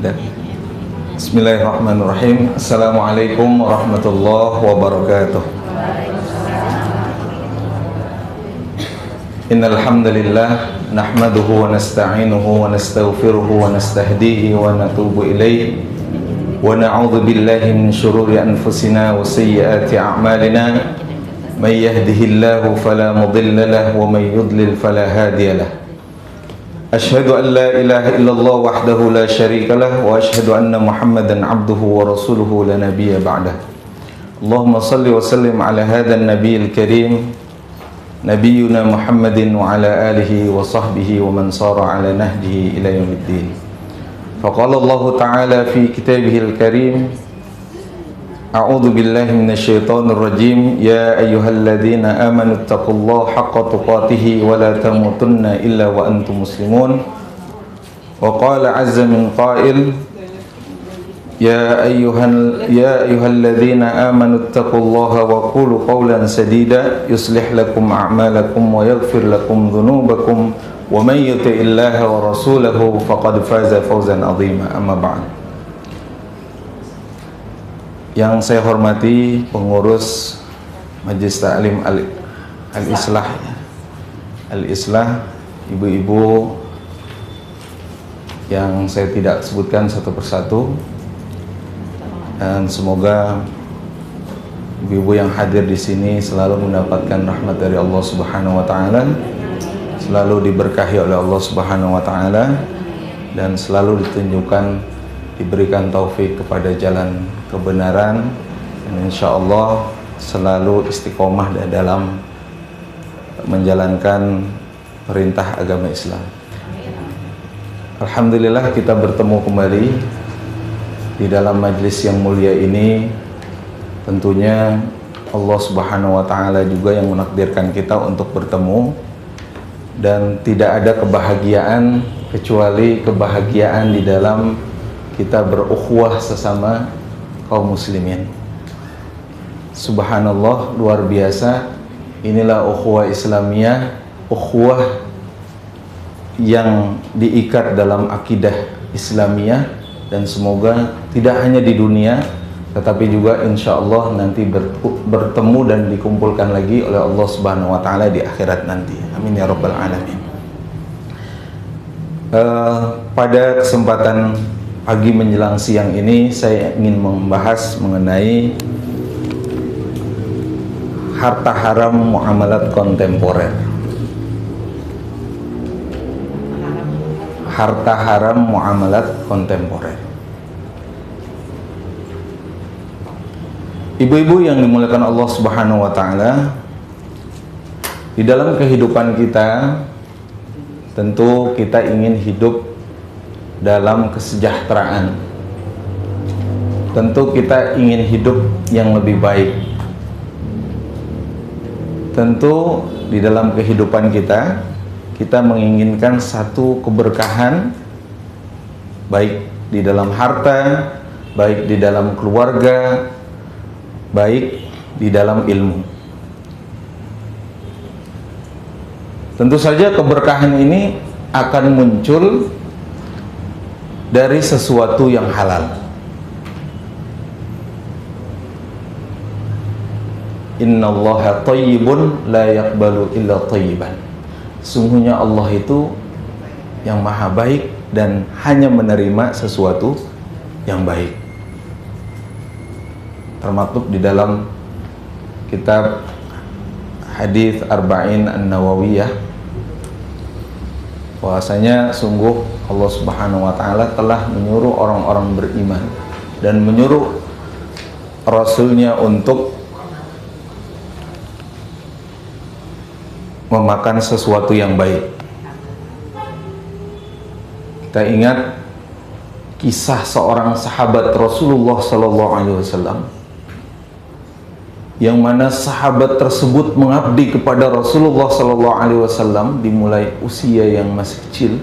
Dan Bismillahirrahmanirrahim. Assalamualaikum warahmatullahi wabarakatuh. Innal hamdalillah nahmaduhu wa nasta'inuhu wa nastaghfiruhu wa nastahdihi wa natubu ilayhi wa na'udzu billahi min shururi anfusina wa sayyiati a'malina may yahdihillahu fala mudilla lahu wa may yudlil fala hadiya lahu. Asyhadu an la ilaha illallah wahdahu la syarika lah wa asyhadu anna Muhammadan abduhu wa rasuluhu la nabiyya ba'dah. Allahumma salli wa sallim ala hadzal nabiyil karim nabiyyuna Muhammadin wa ala alihi wa sahbihi wa man sara ala nahjihi ila yaumiddin. Faqala Allah ta'ala fi kitabihil karim A'udzu billahi minasyaitonir rajim. Ya ayyuhalladzina amanu taqullaha haqqa tuqatih wa la tamutunna illa wa antum muslimun. Wa qala 'azza min qa'il Ya ayyuhalladzina amanu taqullaha wa qulu qawlan sadida yuslih lakum a'malakum wa yaghfir lakum dhunubakum wa may yuti'illaha wa rasulahu faqad faza fawzan 'azima. Amma ba'd. Yang saya hormati pengurus Majelis Ta'lim Al-Islah, ibu-ibu yang saya tidak sebutkan satu persatu, dan semoga ibu-ibu yang hadir di sini selalu mendapatkan rahmat dari Allah Subhanahu wa taala, selalu diberkahi oleh Allah Subhanahu wa taala, dan selalu ditunjukkan, diberikan taufik kepada jalan kebenaran, dan insya Allah selalu istiqomah dalam menjalankan perintah agama Islam. Alhamdulillah kita bertemu kembali di dalam majlis yang mulia ini. Tentunya Allah Subhanahu wa taala juga yang menakdirkan kita untuk bertemu, dan tidak ada kebahagiaan kecuali kebahagiaan di dalam kita berukhuwah sesama kaum muslimin. Subhanallah, luar biasa. Inilah ukhuwah Islamiyah, ukhuwah yang diikat dalam akidah Islamiyah, dan semoga tidak hanya di dunia tetapi juga insya Allah nanti bertemu dan dikumpulkan lagi oleh Allah Subhanahu wa taala di akhirat nanti. Amin ya rabbal alamin. Pada kesempatan pagi menjelang siang ini saya ingin membahas mengenai harta haram muamalat kontemporer. Harta haram muamalat kontemporer. Ibu-ibu yang dimuliakan Allah Subhanahu wa taala, di dalam kehidupan kita tentu kita ingin hidup dalam kesejahteraan. Tentu kita ingin hidup yang lebih baik. Tentu di dalam kehidupan kita menginginkan satu keberkahan, baik di dalam harta, baik di dalam keluarga, baik di dalam ilmu. Tentu saja keberkahan ini akan muncul dari sesuatu yang halal. Innallaha thayyibun la yaqbalu illa thayyiban. Sungguhnya Allah itu yang maha baik dan hanya menerima sesuatu yang baik. Termaktub di dalam kitab hadis Arba'in An-Nawawiyah, bahwasanya sungguh Allah Subhanahu wa taala telah menyuruh orang-orang beriman dan menyuruh Rasulnya untuk memakan sesuatu yang baik. Kita ingat kisah seorang sahabat Rasulullah sallallahu alaihi wasallam, yang mana sahabat tersebut mengabdi kepada Rasulullah sallallahu alaihi wasallam dimulai usia yang masih kecil.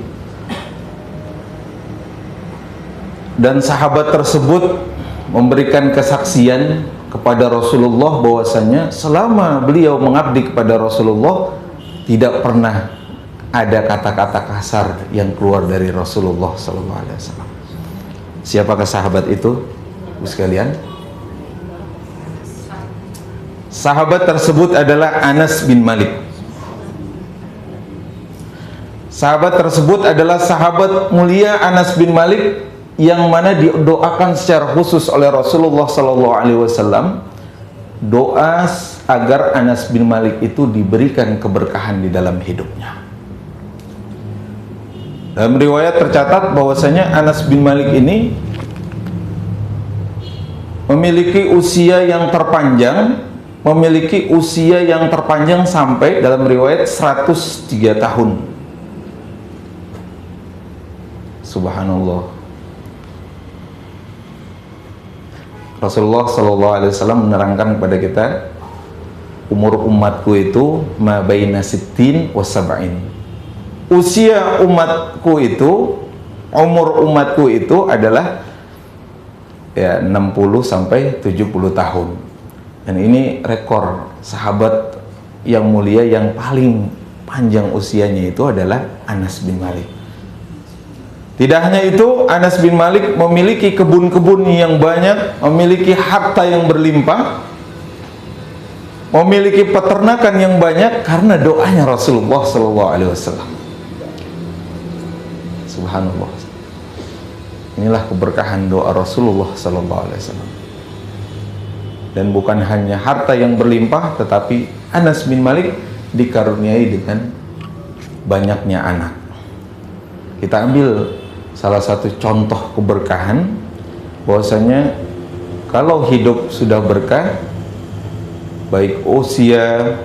Dan sahabat tersebut memberikan kesaksian kepada Rasulullah bahwasanya selama beliau mengabdi kepada Rasulullah tidak pernah ada kata-kata kasar yang keluar dari Rasulullah SAW. Siapakah sahabat itu, Ibu sekalian? Sahabat tersebut adalah Anas bin Malik. Sahabat tersebut adalah sahabat mulia Anas bin Malik yang mana didoakan secara khusus oleh Rasulullah SAW, doa agar Anas bin Malik itu diberikan keberkahan di dalam hidupnya. Dalam riwayat tercatat bahwasanya Anas bin Malik ini memiliki usia yang terpanjang, sampai dalam riwayat 103 tahun. Subhanallah. Rasulullah SAW menerangkan kepada kita, umur umatku itu ma baina sittin wa sab'in. Usia umatku itu, umur umatku itu adalah 60 sampai 70 tahun. Dan ini rekor sahabat yang mulia yang paling panjang usianya itu adalah Anas bin Malik. Tidak hanya itu, Anas bin Malik memiliki kebun-kebun yang banyak, memiliki harta yang berlimpah, memiliki peternakan yang banyak karena doanya Rasulullah SAW. Subhanallah. Inilah keberkahan doa Rasulullah SAW. Dan bukan hanya harta yang berlimpah, tetapi Anas bin Malik dikaruniai dengan banyaknya anak. Kita ambil salah satu contoh keberkahan, bahwasanya kalau hidup sudah berkah, baik usia,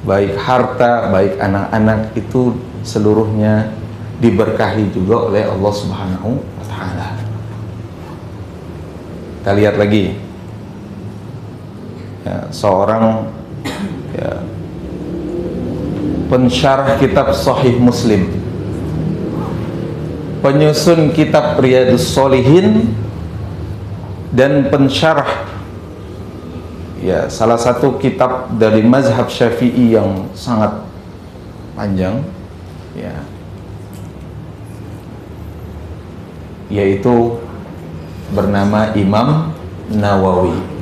baik harta, baik anak-anak, itu seluruhnya diberkahi juga oleh Allah Subhanahu wa Ta'ala. Kita lihat lagi, seorang pensyarah kitab Sahih Muslim, penyusun kitab Riyadhus Shalihin, dan pensyarah salah satu kitab dari mazhab Syafi'i yang sangat panjang, yaitu bernama Imam Nawawi.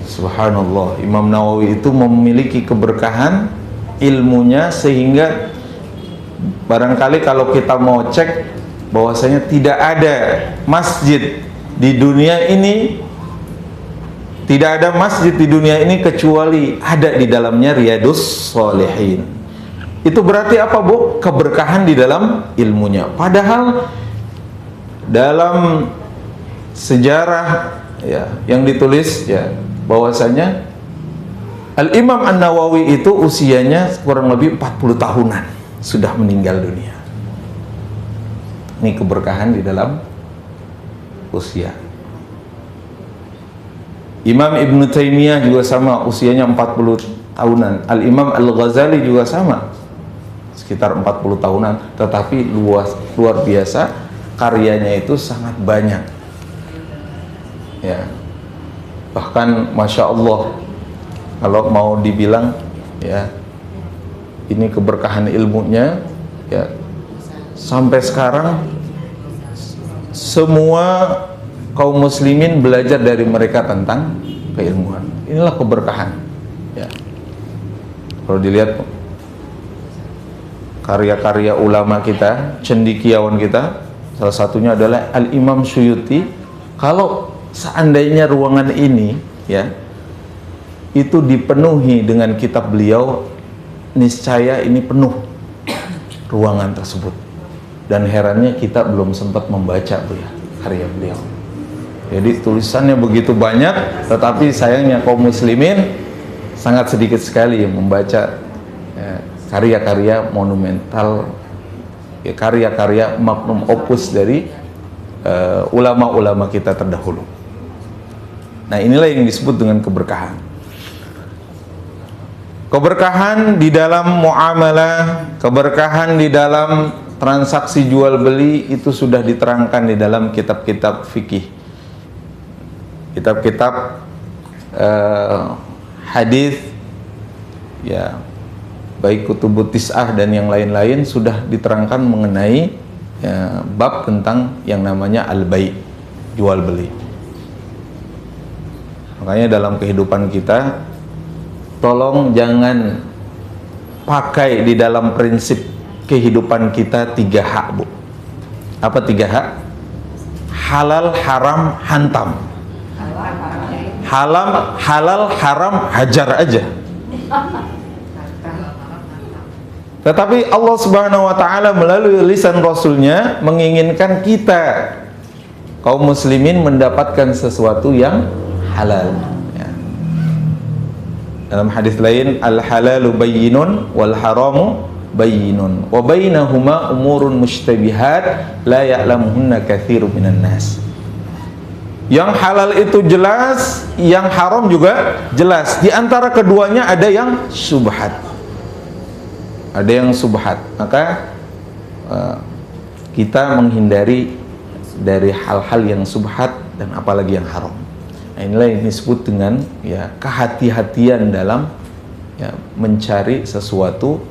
Subhanallah, Imam Nawawi itu memiliki keberkahan ilmunya sehingga barangkali kalau kita mau cek bahwasanya tidak ada masjid di dunia ini, kecuali ada di dalamnya Riyadhus Shalihin. Itu berarti apa, Bu? Keberkahan di dalam ilmunya. Padahal dalam sejarah yang ditulis bahwasanya Al-Imam An-Nawawi itu usianya kurang lebih 40 tahunan sudah meninggal dunia. Ini keberkahan di dalam usia. Imam Ibn Taimiyah juga sama, usianya 40 tahunan. Al-Imam Al-Ghazali juga sama, sekitar 40 tahunan, tetapi luar biasa, karyanya itu sangat banyak. Bahkan Masya Allah, kalau mau dibilang ini keberkahan ilmunya, sampai sekarang semua kaum muslimin belajar dari mereka tentang keilmuan. Inilah keberkahan. Kalau dilihat karya-karya ulama kita, cendekiawan kita, salah satunya adalah Al-Imam Suyuti. Kalau seandainya ruangan ini itu dipenuhi dengan kitab beliau, niscaya ini penuh ruangan tersebut. Dan herannya kita belum sempat membaca karya beliau. Jadi tulisannya begitu banyak, tetapi sayangnya kaum muslimin sangat sedikit sekali yang membaca karya-karya monumental, karya-karya magnum opus dari ulama-ulama kita terdahulu. Nah, inilah yang disebut dengan keberkahan. Keberkahan di dalam muamalah, keberkahan di dalam transaksi jual beli itu sudah diterangkan di dalam kitab-kitab fikih, kitab-kitab hadis, baik Kutubut Tis'ah dan yang lain-lain sudah diterangkan mengenai ya, bab tentang yang namanya al-bai', jual beli. Makanya dalam kehidupan kita tolong jangan pakai di dalam prinsip kehidupan kita 3 hak, Bu. Apa 3 hak? Halal, haram, hantam. Halal, haram, hajar aja. Tetapi Allah Subhanahu wa ta'ala melalui lisan Rasulnya menginginkan kita kaum muslimin mendapatkan sesuatu yang halal, ya. Dalam hadis lain, al-halalu bayyinun wal haramu bayyinun wa bainahuma umurun mushtabihat la ya'lamuhunna katsirun minan nas. Yang halal itu jelas, yang haram juga jelas. Di antara keduanya ada yang subhat. Ada yang subhat. Maka kita menghindari dari hal-hal yang subhat dan apalagi yang haram. Nah, inilah yang disebut dengan ya kehati-hatian dalam ya, mencari sesuatu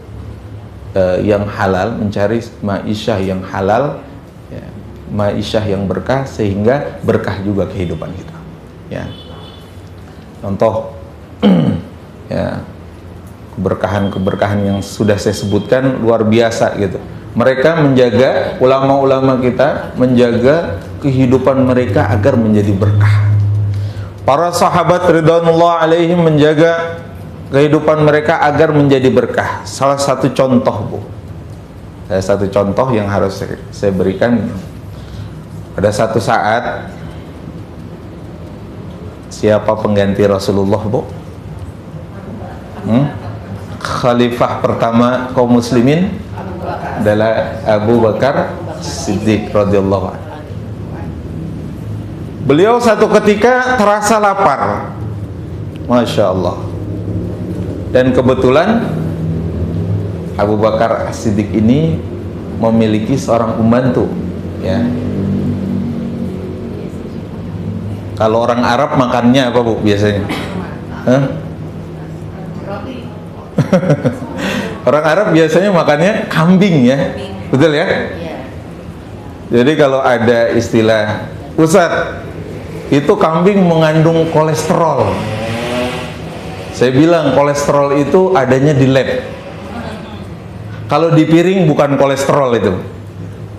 yang halal, mencari ma'isyah yang halal, ya, ma'isyah yang berkah, sehingga berkah juga kehidupan kita, ya. Contoh ya, keberkahan-keberkahan yang sudah saya sebutkan luar biasa gitu. Mereka menjaga, ulama-ulama kita menjaga kehidupan mereka agar menjadi berkah. Para sahabat ridwanullah alaihim menjaga kehidupan mereka agar menjadi berkah. Salah satu contoh, Bu, salah satu contoh yang harus saya berikan. Pada satu saat, siapa pengganti Rasulullah, Bu? Khalifah pertama kaum muslimin adalah Abu Bakar Siddiq radhiyallahu anhu. Beliau satu ketika terasa lapar, Masya Allah. Dan kebetulan Abu Bakar Siddiq ini memiliki seorang pembantu, ya. Kalau orang Arab makannya apa, Bu, biasanya? Orang Arab biasanya makannya kambing, ya. Betul ya? Jadi kalau ada istilah, Ustadz, itu kambing mengandung kolesterol. Saya bilang kolesterol itu adanya di lab. Kalau di piring bukan kolesterol itu.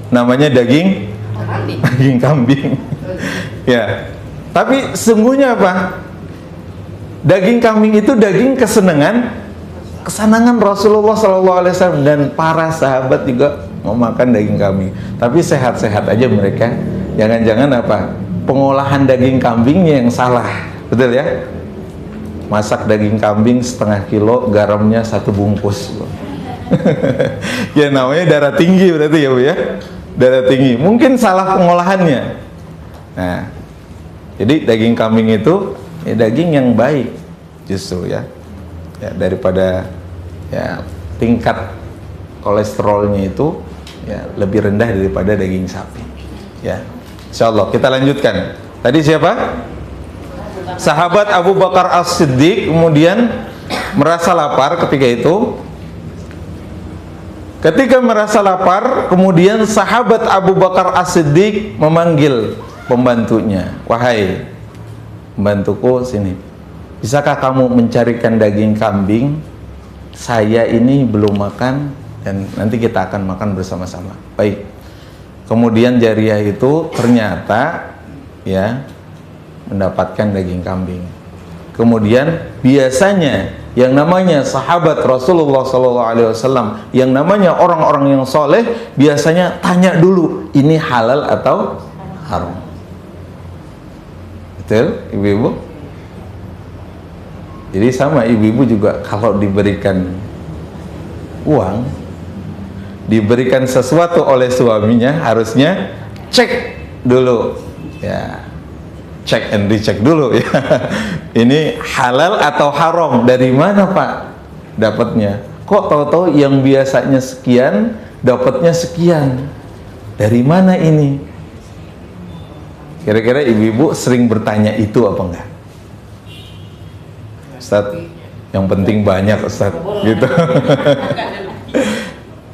Namanya daging kambing. Ya. Tapi sesungguhnya apa? Daging kambing itu daging kesenangan Rasulullah SAW, dan para sahabat juga mau makan daging kambing. Tapi sehat-sehat aja mereka. Jangan-jangan apa? Pengolahan daging kambingnya yang salah. Betul ya? Masak daging kambing setengah kilo, garamnya 1 bungkus. Ya namanya darah tinggi berarti ya, Bu, ya. Darah tinggi. Mungkin salah pengolahannya. Nah, jadi daging kambing itu ya, daging yang baik justru, ya. Ya, daripada ya tingkat kolesterolnya itu ya lebih rendah daripada daging sapi. Ya. Insyaallah kita lanjutkan. Tadi siapa? Sahabat Abu Bakar As-Siddiq kemudian merasa lapar ketika itu. Ketika merasa lapar, kemudian sahabat Abu Bakar As-Siddiq memanggil pembantunya, "Wahai pembantuku, sini. Bisakah kamu mencarikan daging kambing? Saya ini belum makan dan nanti kita akan makan bersama-sama." Baik. Kemudian jariah itu ternyata ya mendapatkan daging kambing. Kemudian biasanya yang namanya sahabat Rasulullah SAW, yang namanya orang-orang yang soleh, biasanya tanya dulu, ini halal atau haram. Betul, ibu-ibu? Jadi sama ibu-ibu juga kalau diberikan uang, diberikan sesuatu oleh suaminya, harusnya cek dulu, ya, cek and recheck dulu, ya. Ini halal atau haram, dari mana Pak dapatnya? Kok tahu-tahu yang biasanya sekian dapatnya sekian, dari mana ini? Kira-kira ibu-ibu sering bertanya itu apa enggak? Ustaz, yang penting banyak Ustaz, gitu.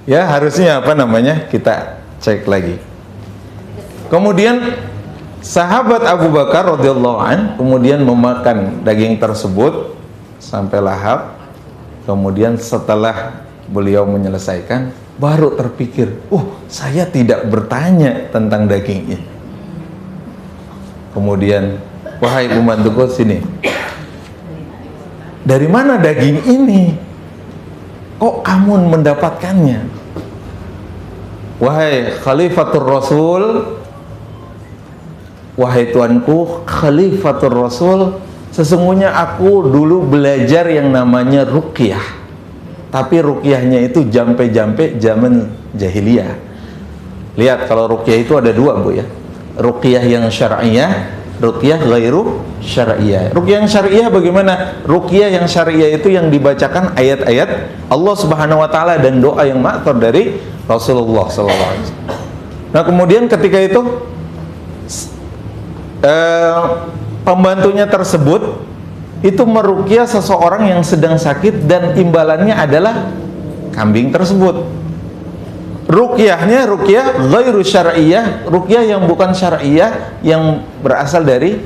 Ya harusnya apa namanya, kita cek lagi. Kemudian sahabat Abu Bakar radhiyallahu an kemudian memakan daging tersebut sampai lahap. Kemudian setelah beliau menyelesaikan, baru terpikir, saya tidak bertanya tentang daging ini. Kemudian, wahai pembantuku, sini, dari mana daging ini? Kok kamu mendapatkannya? Wahai Khalifatur Rasul, wahai tuanku Khalifatur Rasul, sesungguhnya aku dulu belajar yang namanya ruqyah. Tapi ruqyahnya itu jampe-jampe zaman jahiliyah. Lihat, kalau ruqyah itu ada dua, Bu, ya. Ruqyah yang syar'iyah, ruqyah ghairu syar'iyah. Ruqyah yang syar'iyah bagaimana? Ruqyah yang syar'iyah itu yang dibacakan ayat-ayat Allah Subhanahu wa taala dan doa yang ma'thur dari Rasulullah sallallahu alaihi wasallam. Nah, kemudian ketika itu pembantunya tersebut itu meruqyah seseorang yang sedang sakit dan imbalannya adalah kambing tersebut. Ruqyahnya ruqyah ghairu syar'iyah, ruqyah yang bukan syar'iyah, yang berasal dari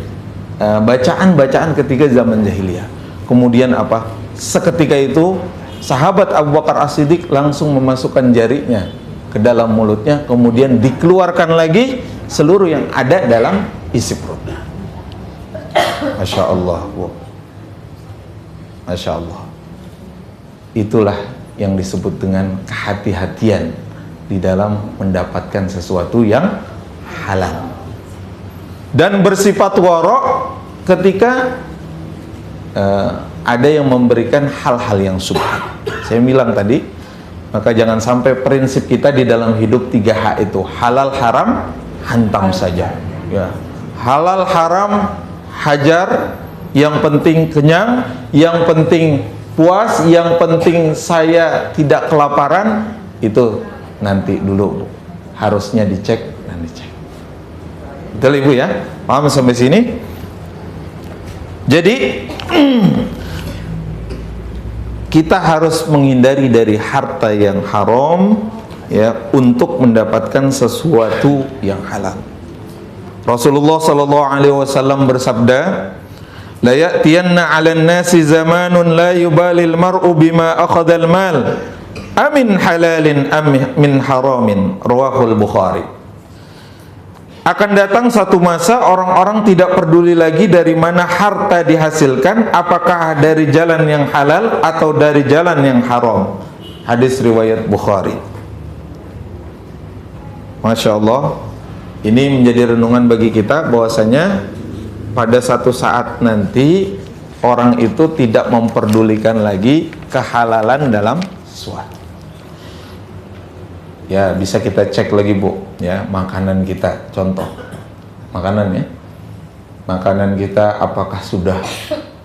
bacaan-bacaan ketika zaman jahiliyah. Kemudian apa? Seketika itu sahabat Abu Bakar As-Siddiq langsung memasukkan jarinya ke dalam mulutnya, kemudian dikeluarkan lagi seluruh yang ada dalam isi perutnya. Masya Allah, Bu. Masya Allah. Itulah yang disebut dengan kehati-hatian di dalam mendapatkan sesuatu yang halal, dan bersifat warok ketika ada yang memberikan hal-hal yang subhat. Saya bilang tadi, maka jangan sampai prinsip kita di dalam hidup 3H itu, halal haram hantam saja, ya. Halal haram hajar, yang penting kenyang, yang penting puas, yang penting saya tidak kelaparan. Itu nanti dulu, harusnya dicek dan dicek. Betul, Ibu, ya? Paham sampai sini? Jadi kita harus menghindari dari harta yang haram, ya, untuk mendapatkan sesuatu yang halal. Rasulullah sallallahu alaihi wasallam bersabda, la ya'tiyanna 'alan nasi zamanun la yubalil mar'u bima akhadhal mal amin halalin min haramin, rawahul Bukhari. Akan datang satu masa orang-orang tidak peduli lagi dari mana harta dihasilkan, apakah dari jalan yang halal atau dari jalan yang haram. Hadis riwayat Bukhari. Masya Allah, ini menjadi renungan bagi kita bahwasanya pada satu saat nanti orang itu tidak memperdulikan lagi kehalalan dalam sesuatu. Ya, bisa kita cek lagi, Bu, ya, makanan kita. Contoh makanan, ya, makanan kita apakah sudah,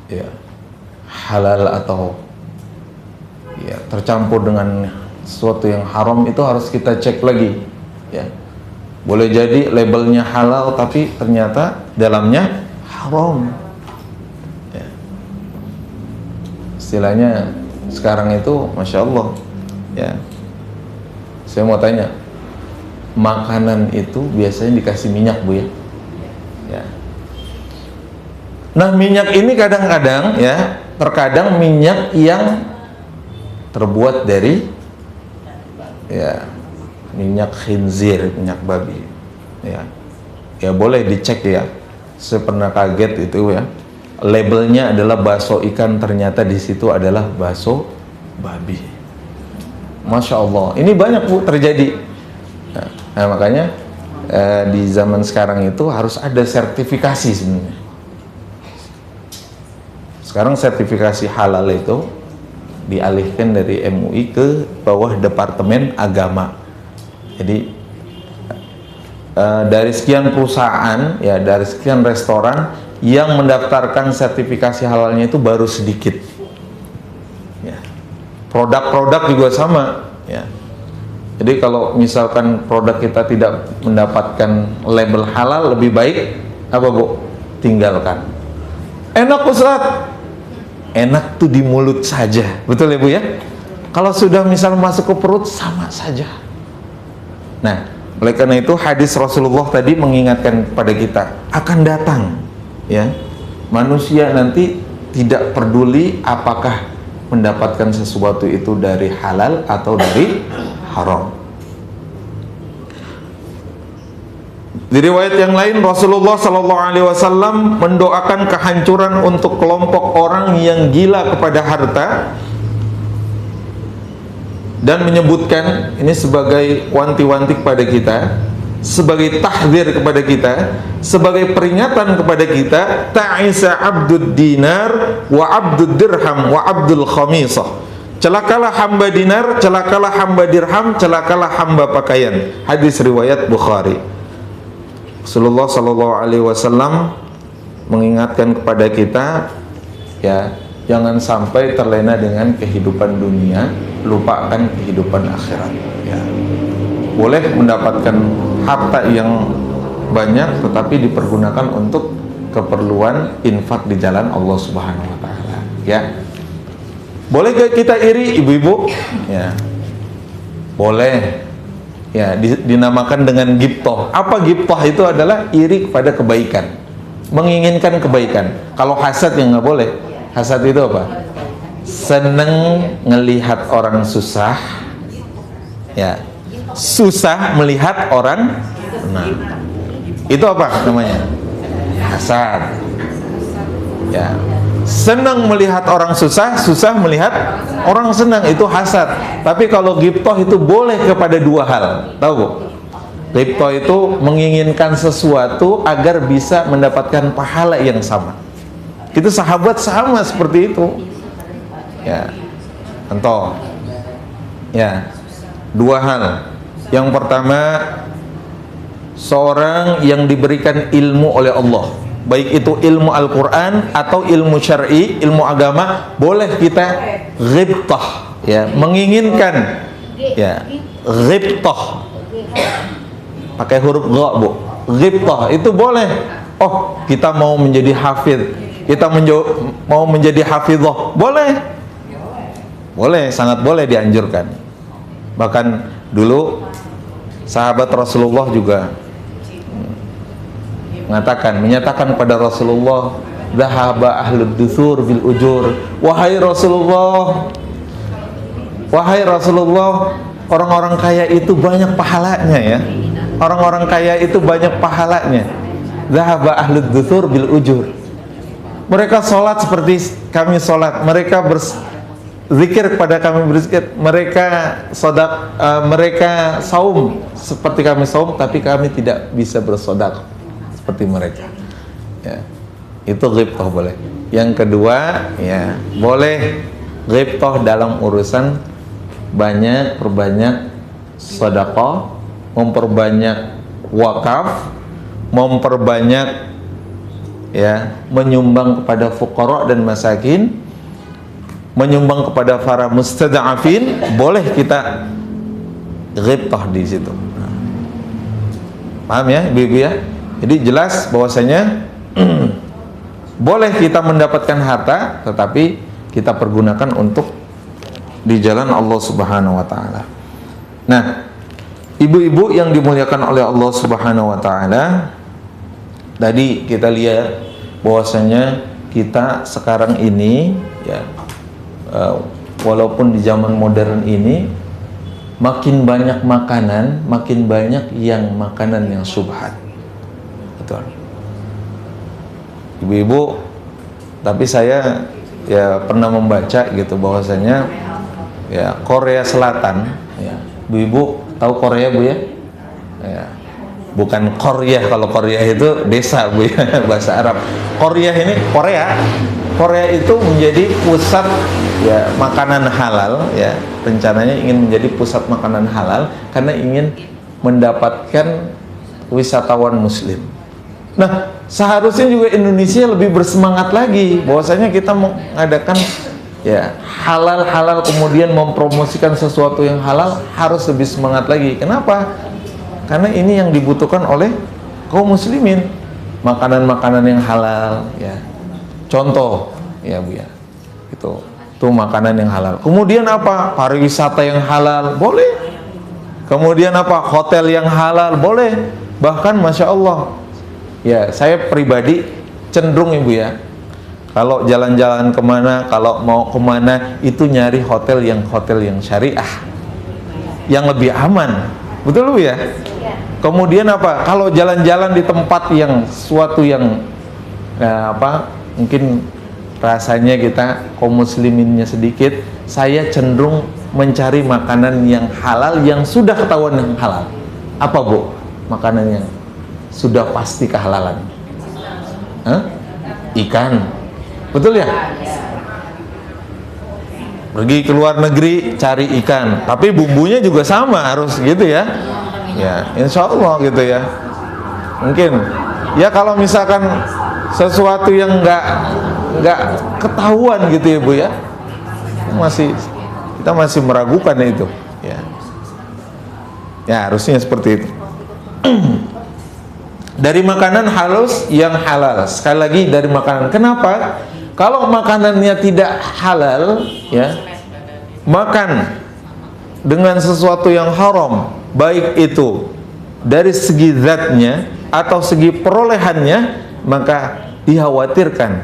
ya, halal atau, ya, tercampur dengan sesuatu yang haram. Itu harus kita cek lagi, ya. Boleh jadi labelnya halal tapi ternyata dalamnya haram, ya. Istilahnya sekarang itu Masya Allah, ya. Saya mau tanya, makanan itu biasanya dikasih minyak, Bu, ya? Ya. Nah, minyak ini kadang-kadang, ya, terkadang minyak yang terbuat dari, ya, minyak khinzir, minyak babi, ya. Ya, boleh dicek, ya. Saya pernah kaget itu, ya. Labelnya adalah bakso ikan, ternyata di situ adalah bakso babi. Masya Allah, ini banyak, Bu, terjadi. Nah, makanya di zaman sekarang itu harus ada sertifikasi sebenarnya. Sekarang sertifikasi halal itu dialihkan dari MUI ke bawah Departemen Agama. Jadi dari sekian perusahaan, ya, dari sekian restoran yang mendaftarkan sertifikasi halalnya itu baru sedikit. Produk-produk juga sama, ya. Jadi kalau misalkan produk kita tidak mendapatkan label halal, lebih baik apa, Bu? Tinggalkan. Enak, Ustaz. Enak tuh di mulut saja, betul ya, Bu, ya? Kalau sudah misal masuk ke perut, sama saja. Nah, Oleh karena itu hadis Rasulullah tadi mengingatkan kepada kita akan datang, ya, manusia nanti tidak peduli apakah mendapatkan sesuatu itu dari halal atau dari haram. Di riwayat yang lain Rasulullah SAW mendoakan kehancuran untuk kelompok orang yang gila kepada harta dan menyebutkan ini sebagai wanti-wanti kepada kita, sebagai tahdzir kepada kita, sebagai peringatan kepada kita, ta'isa abdud dinar wa abdud dirham wa abdul khamisah. Celakalah hamba dinar, celakalah hamba dirham, celakalah hamba pakaian. Hadis riwayat Bukhari. Rasulullah sallallahu alaihi wasallam mengingatkan kepada kita, ya, jangan sampai terlena dengan kehidupan dunia, lupakan kehidupan akhirat, ya. Boleh mendapatkan harta yang banyak tetapi dipergunakan untuk keperluan infak di jalan Allah Subhanahu wa taala, ya. Boleh gak kita iri ibu-ibu? Ya. Boleh. Ya, dinamakan dengan ghibthah. Apa ghibthah? Itu adalah iri kepada kebaikan, menginginkan kebaikan. Kalau hasad yang nggak boleh. Hasad itu apa? Seneng ngelihat orang susah, ya, susah melihat orang senang. Itu apa namanya? Hasad. Ya, senang melihat orang susah, susah melihat orang senang, itu hasad. Tapi kalau ghibthah itu boleh kepada dua hal. Tahu Bu? Ghibthah itu menginginkan sesuatu agar bisa mendapatkan pahala yang sama. Itu sahabat sama seperti itu. Ya. Contoh. Ya. Dua hal. Yang pertama, seorang yang diberikan ilmu oleh Allah, baik itu ilmu Al-Quran atau ilmu syar'i, ilmu agama, boleh kita ghibthah, ya, menginginkan, ya, ghibthah pakai huruf gha, Bu. Ghibthah itu boleh. Oh, kita mau menjadi hafidh, kita mau menjadi hafidhah, boleh. Boleh, sangat boleh, dianjurkan. Bahkan dulu sahabat Rasulullah juga menyatakan kepada Rasulullah, dhahaba ahlud dusur bil ujur. Wahai Rasulullah, orang-orang kaya itu banyak pahalanya, ya. Orang-orang kaya itu banyak pahalanya. Dhahaba ahlud dusur bil ujur. Mereka sholat seperti kami sholat, mereka berzikir kepada kami berzikir, mereka mereka saum seperti kami saum, tapi kami tidak bisa bersedekah seperti mereka, ya. Itu ghibthah boleh. Yang kedua, ya, boleh ghibthah dalam urusan perbanyak sedekah, memperbanyak wakaf, memperbanyak, ya, menyumbang kepada fuqara dan masakin, menyumbang kepada para mustada'afin, boleh kita ghibthah di situ. Paham ya, ibu-ibu, ya? Jadi jelas bahwasanya boleh kita mendapatkan harta, tetapi kita pergunakan untuk di jalan Allah Subhanahu wa taala. Nah, ibu-ibu yang dimuliakan oleh Allah Subhanahu wa taala, tadi kita lihat bahwasanya kita sekarang ini, ya, walaupun di zaman modern ini makin banyak makanan, makin banyak yang makanan yang syubhat. Betul. Ibu-ibu, tapi saya, ya, pernah membaca gitu bahwasanya, ya, Korea Selatan, ya, ibu-ibu tahu Korea, Bu, ya? Ya. Bukan Korea, kalau Korea itu desa, Bu, ya, bahasa Arab. Korea ini Korea itu menjadi pusat, ya, makanan halal, ya. Rencananya ingin menjadi pusat makanan halal karena ingin mendapatkan wisatawan muslim. Nah, seharusnya juga Indonesia lebih bersemangat lagi bahwasanya kita mengadakan, ya, halal, kemudian mempromosikan sesuatu yang halal, harus lebih semangat lagi. Kenapa? Karena ini yang dibutuhkan oleh kaum muslimin, makanan-makanan yang halal, ya. Contoh, ya, Bu, ya, itu makanan yang halal. Kemudian apa? Pariwisata yang halal, boleh. Kemudian apa? Hotel yang halal boleh. Bahkan Masya Allah, ya saya pribadi cenderung Ibu ya, kalau jalan-jalan kemana, kalau mau kemana itu nyari hotel yang syariah, yang lebih aman. Betul Bu ya? Kemudian apa? Kalau jalan-jalan di tempat yang suatu yang mungkin rasanya kita kaum musliminnya sedikit, saya cenderung mencari makanan yang halal, yang sudah ketahuan yang halal. Apa Bu? Makanan yang sudah pasti kehalalan. Ikan. Betul ya? Pergi ke luar negeri cari ikan, tapi bumbunya juga sama harus gitu ya. Ya, insya Allah gitu ya. Mungkin ya kalau misalkan sesuatu yang nggak ketahuan gitu ya Bu ya, kita masih meragukan itu ya. Ya harusnya seperti itu. Dari makanan halus yang halal. Sekali lagi dari makanan. Kenapa? Kalau makanannya tidak halal ya, makan dengan sesuatu yang haram, baik itu dari segi zatnya atau segi perolehannya, maka dikhawatirkan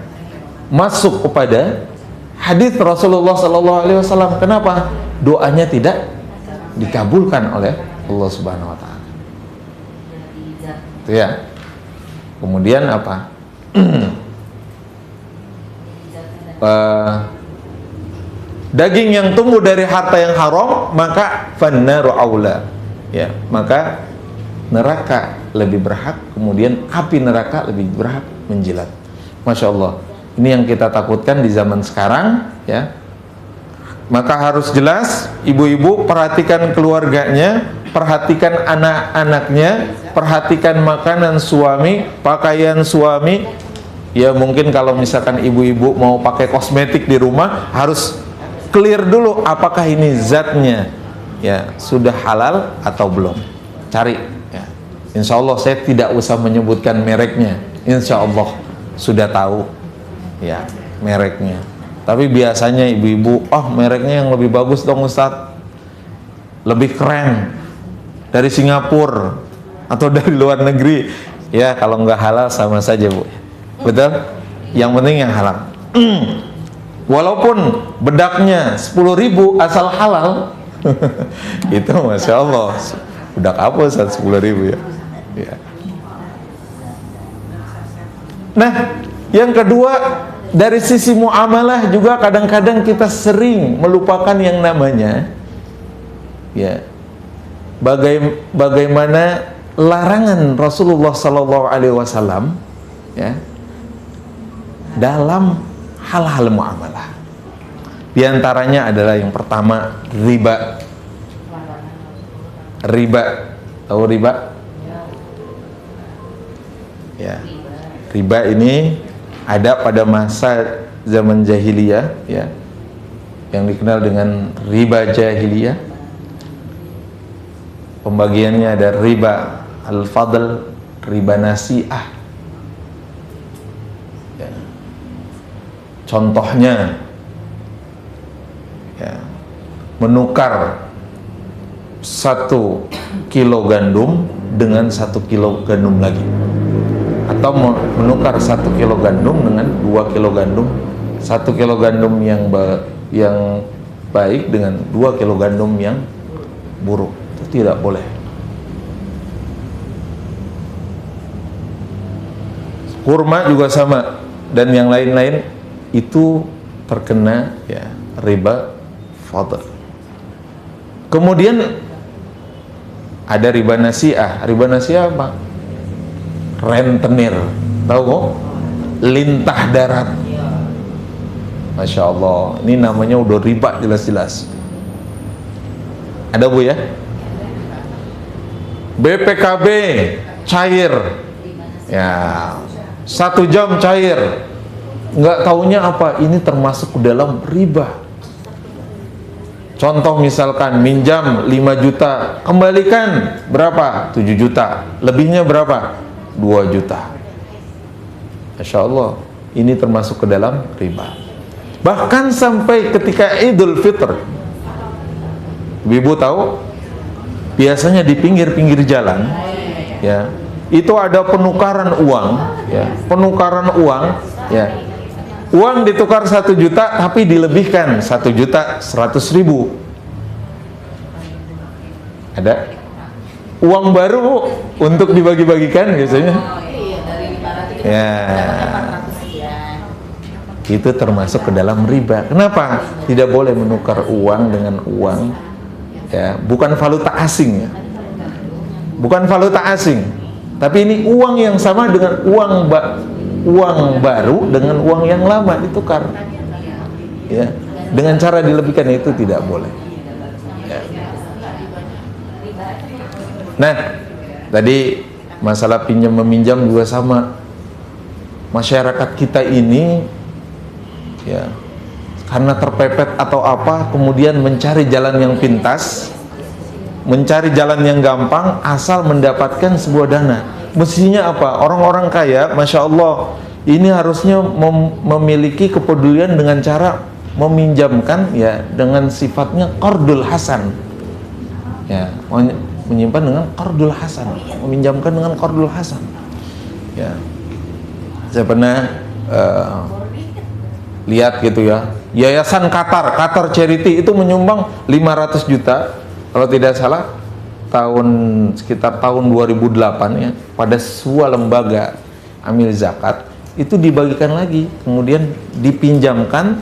masuk kepada hadis Rasulullah SAW. Kenapa? Doanya tidak dikabulkan oleh Allah Subhanahu Wa Taala. Itu ya. Kemudian apa? Daging yang tumbuh dari harta yang haram, maka fannaru aula. Ya, maka neraka lebih berhak, kemudian api neraka lebih berhak menjilat. Masya Allah. Ini yang kita takutkan di zaman sekarang ya. Maka harus jelas, ibu-ibu perhatikan keluarganya, perhatikan anak-anaknya, perhatikan makanan suami, pakaian suami. Ya mungkin kalau misalkan ibu-ibu mau pakai kosmetik di rumah, harus clear dulu apakah ini zatnya ya sudah halal atau belum. Cari ya. Insya Allah saya tidak usah menyebutkan mereknya, insya Allah sudah tahu ya mereknya. Tapi biasanya ibu-ibu, mereknya yang lebih bagus dong Ustadz, lebih keren, dari Singapura atau dari luar negeri. Ya kalau nggak halal sama saja Bu. Betul? Yang penting yang halal. Walaupun bedaknya 10.000 asal halal, itu Masya Allah. Bedak apa Ustadz 10.000 ya? Ya. Nah, yang kedua, dari sisi muamalah juga kadang-kadang kita sering melupakan yang namanya ya bagaimana larangan Rasulullah SAW ya dalam hal-hal muamalah. Di antaranya adalah yang pertama riba. Riba, tahu riba? Ya, riba ini ada pada masa zaman jahiliyah ya, yang dikenal dengan riba jahiliyah. Pembagiannya ada riba al-fadl, riba nasi'ah ya. Contohnya ya, menukar 1 kilo gandum dengan 1 kilo gandum lagi, atau menukar 1 kilo gandum dengan 2 kilo gandum, 1 kilo gandum yang baik dengan 2 kilo gandum yang buruk. Itu tidak boleh. Kurma juga sama, dan yang lain-lain itu terkena ya riba fadl. Kemudian ada riba nasi'ah. Riba nasi'ah apa? Rentenir, tahu kok? Lintah darat. Masya Allah, ini namanya udah riba jelas-jelas. Ada Bu ya? BPKB cair, ya 1 jam cair, nggak taunya apa? Ini termasuk dalam riba. Contoh misalkan minjam 5 juta, kembalikan berapa? 7 juta. Lebihnya berapa? 2 juta. Masya Allah, ini termasuk ke dalam riba. Bahkan sampai ketika Idul Fitr, ibu tahu biasanya di pinggir-pinggir jalan, ya, itu ada penukaran uang, ya, penukaran uang, ya, uang ditukar 1 juta tapi dilebihkan 1.100.000. Ada uang baru untuk dibagi-bagikan biasanya, ya, itu termasuk ke dalam riba. Kenapa? Tidak boleh menukar uang dengan uang, ya, bukan valuta asing, ya, bukan valuta asing, tapi ini uang yang sama dengan uang baru dengan uang yang lama ditukar, ya, dengan cara dilebihkan, itu tidak boleh, ya. Nah, tadi masalah pinjam meminjam juga sama. Masyarakat kita ini, ya, karena terpepet atau apa, kemudian mencari jalan yang pintas, mencari jalan yang gampang, asal mendapatkan sebuah dana. Mestinya apa? Orang-orang kaya, Masya Allah, ini harusnya memiliki kepedulian dengan cara meminjamkan, ya, dengan sifatnya qardul hasan, ya, menyimpan dengan qardul hasan, meminjamkan dengan qardul hasan, ya. Saya pernah lihat gitu, ya, Yayasan Qatar Charity itu menyumbang 500 juta kalau tidak salah sekitar tahun 2008, ya, pada sebuah lembaga amil zakat. Itu dibagikan lagi, kemudian dipinjamkan,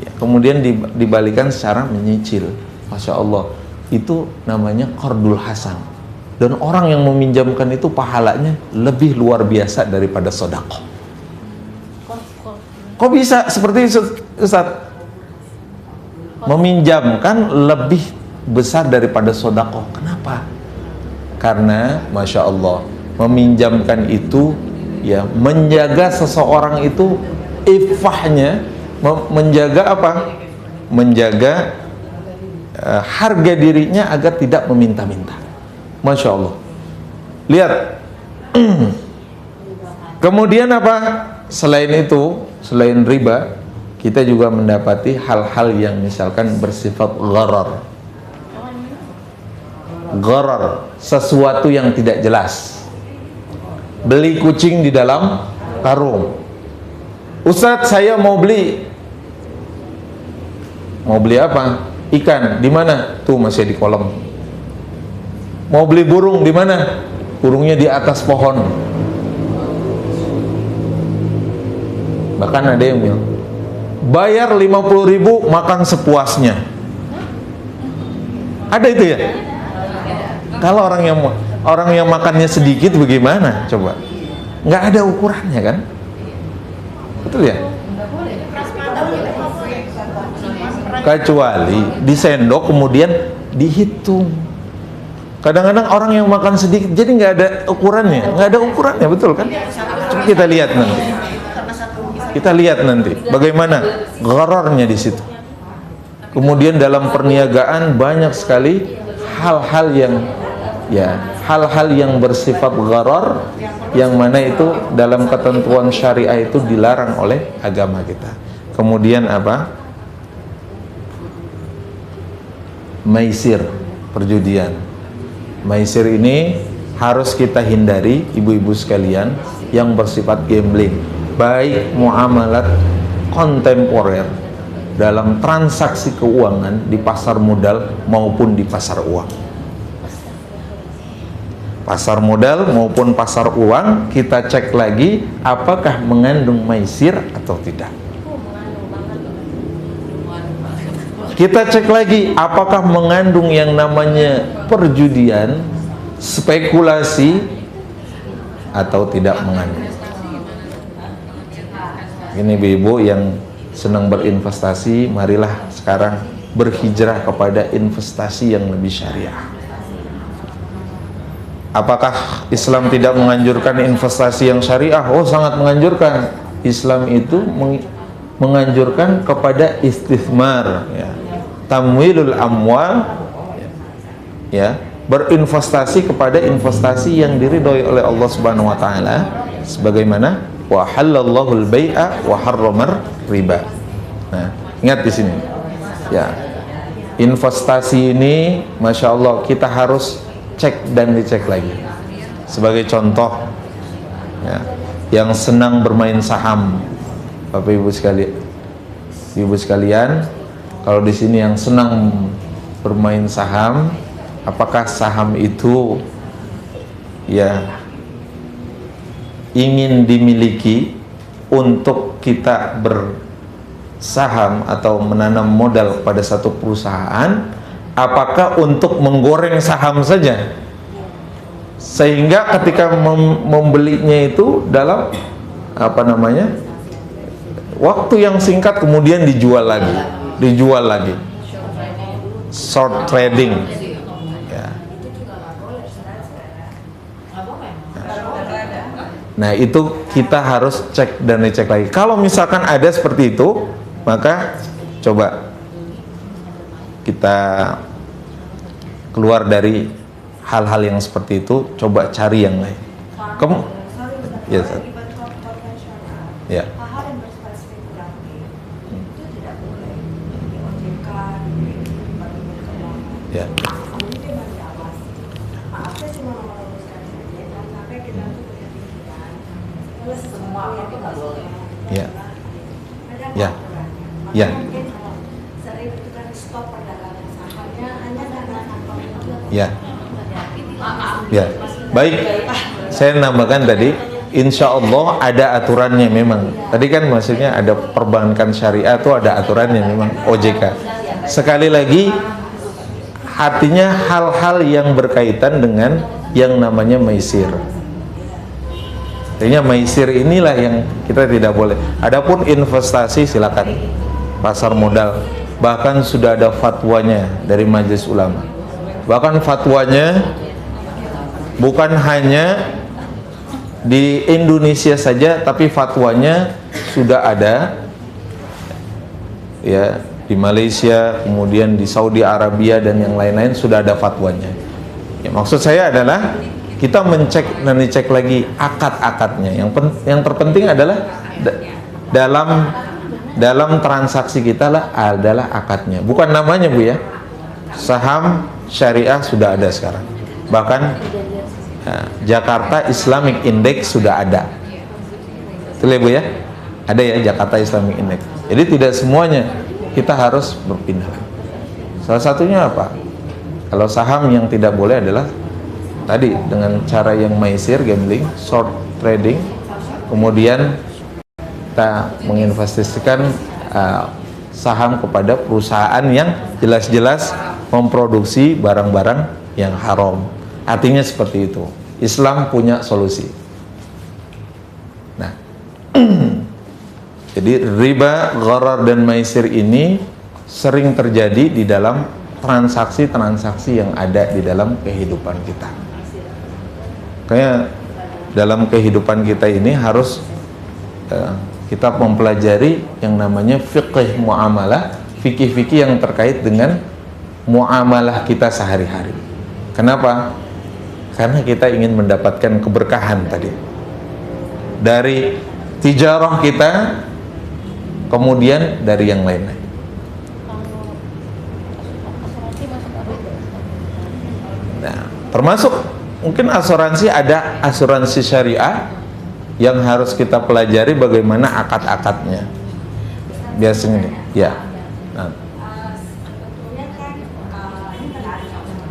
ya, kemudian dibalikan secara menyicil. Masya Allah, itu namanya qardul hasan. Dan orang yang meminjamkan itu pahalanya lebih luar biasa daripada sedekah. Kok bisa seperti itu, Ustaz? Meminjamkan lebih besar daripada sedekah. Kenapa? Karena Masya Allah, meminjamkan itu, ya, menjaga seseorang itu ifahnya, menjaga apa? Menjaga harga dirinya agar tidak meminta-minta. Masya Allah. Lihat. Kemudian apa? Selain itu, selain riba, kita juga mendapati hal-hal yang misalkan bersifat gharar. Gharar, sesuatu yang tidak jelas. Beli kucing di dalam karung. Ustadz, saya mau beli apa? Ikan. Di mana? Tuh, masih di kolam. Mau beli burung, di mana? Burungnya di atas pohon. Bahkan ada yang bilang, bayar 50.000, makan sepuasnya. Ada itu, ya? Kalau orang yang makannya sedikit bagaimana? Coba. Nggak ada ukurannya, kan? Betul, ya? Kecuali disendok kemudian dihitung. Kadang-kadang orang yang makan sedikit jadi nggak ada ukurannya, betul kan? Coba kita lihat nanti. Bagaimana ghararnya di situ. Kemudian dalam perniagaan banyak sekali hal-hal yang bersifat gharar, yang mana itu dalam ketentuan syariah itu dilarang oleh agama kita. Kemudian apa? Maisir, perjudian. Maisir ini harus kita hindari, ibu-ibu sekalian, yang bersifat gambling, baik muamalat kontemporer dalam transaksi keuangan di pasar modal maupun di pasar uang. Pasar modal maupun pasar uang, kita cek lagi apakah mengandung maisir atau tidak. Kita cek lagi apakah mengandung yang namanya perjudian, spekulasi, atau tidak mengandung. Ini ibu-ibu yang senang berinvestasi, marilah sekarang berhijrah kepada investasi yang lebih syariah. Apakah Islam tidak menganjurkan investasi yang syariah? Oh, sangat menganjurkan. Islam itu menganjurkan kepada istismar, ya, tamwilul amwal, ya, berinvestasi kepada investasi yang diridhoi oleh Allah Subhanahu wa taala, sebagaimana wa halallahu al-bai'a wa harramar riba. Nah, ingat di sini. Ya. investasi ini, Masya Allah, kita harus cek dan dicek lagi. Sebagai contoh, ya, yang senang bermain saham, Bapak Ibu sekalian, kalau di sini yang senang bermain saham, apakah saham itu ya ingin dimiliki untuk kita bersaham atau menanam modal pada satu perusahaan, apakah untuk menggoreng saham saja sehingga ketika membelinya itu dalam waktu yang singkat kemudian dijual lagi, short trading ya. Nah itu kita harus cek dan dicek lagi. Kalau misalkan ada seperti itu, maka coba kita keluar dari hal-hal yang seperti itu, coba cari yang lain. Kamu ya, ya. Ya. Ya. Ya. Ya. Ya. Ya. Baik. Saya nambahkan tadi, insya Allah ada aturannya memang. Tadi kan maksudnya ada perbankan syariah itu ada aturannya memang OJK. Sekali lagi, artinya hal-hal yang berkaitan dengan yang namanya maisir. Artinya maisir inilah yang kita tidak boleh. Adapun investasi silakan, pasar modal, bahkan sudah ada fatwanya dari Majelis Ulama. Bahkan fatwanya bukan hanya di Indonesia saja, tapi fatwanya sudah ada ya di Malaysia, kemudian di Saudi Arabia dan yang lain-lain sudah ada fatwanya. Ya, maksud saya adalah kita mencek dan dicek lagi akad-akadnya. Yang terpenting adalah dalam transaksi kita adalah akadnya, bukan namanya, Bu ya. Saham syariah sudah ada sekarang. Bahkan Jakarta Islamic Index sudah ada. Betul ya, Bu ya? Ada ya Jakarta Islamic Index. Jadi tidak semuanya kita harus berpindah. Salah satunya apa? Kalau saham yang tidak boleh adalah tadi dengan cara yang maisir, gambling, short trading, kemudian kita menginvestasikan saham kepada perusahaan yang jelas-jelas memproduksi barang-barang yang haram. Artinya seperti itu. Islam punya solusi. Nah, jadi riba, gharar dan maisir ini sering terjadi di dalam transaksi-transaksi yang ada di dalam kehidupan kita. Kayak dalam kehidupan kita ini harus kita mempelajari yang namanya fiqh muamalah, fikih-fikih yang terkait dengan muamalah kita sehari-hari. Kenapa? Karena kita ingin mendapatkan keberkahan tadi dari tijarah kita, kemudian dari yang lain-lain. Nah, termasuk mungkin asuransi, ada asuransi syariah yang harus kita pelajari bagaimana akad-akadnya. Biasanya nih, ya. Nah.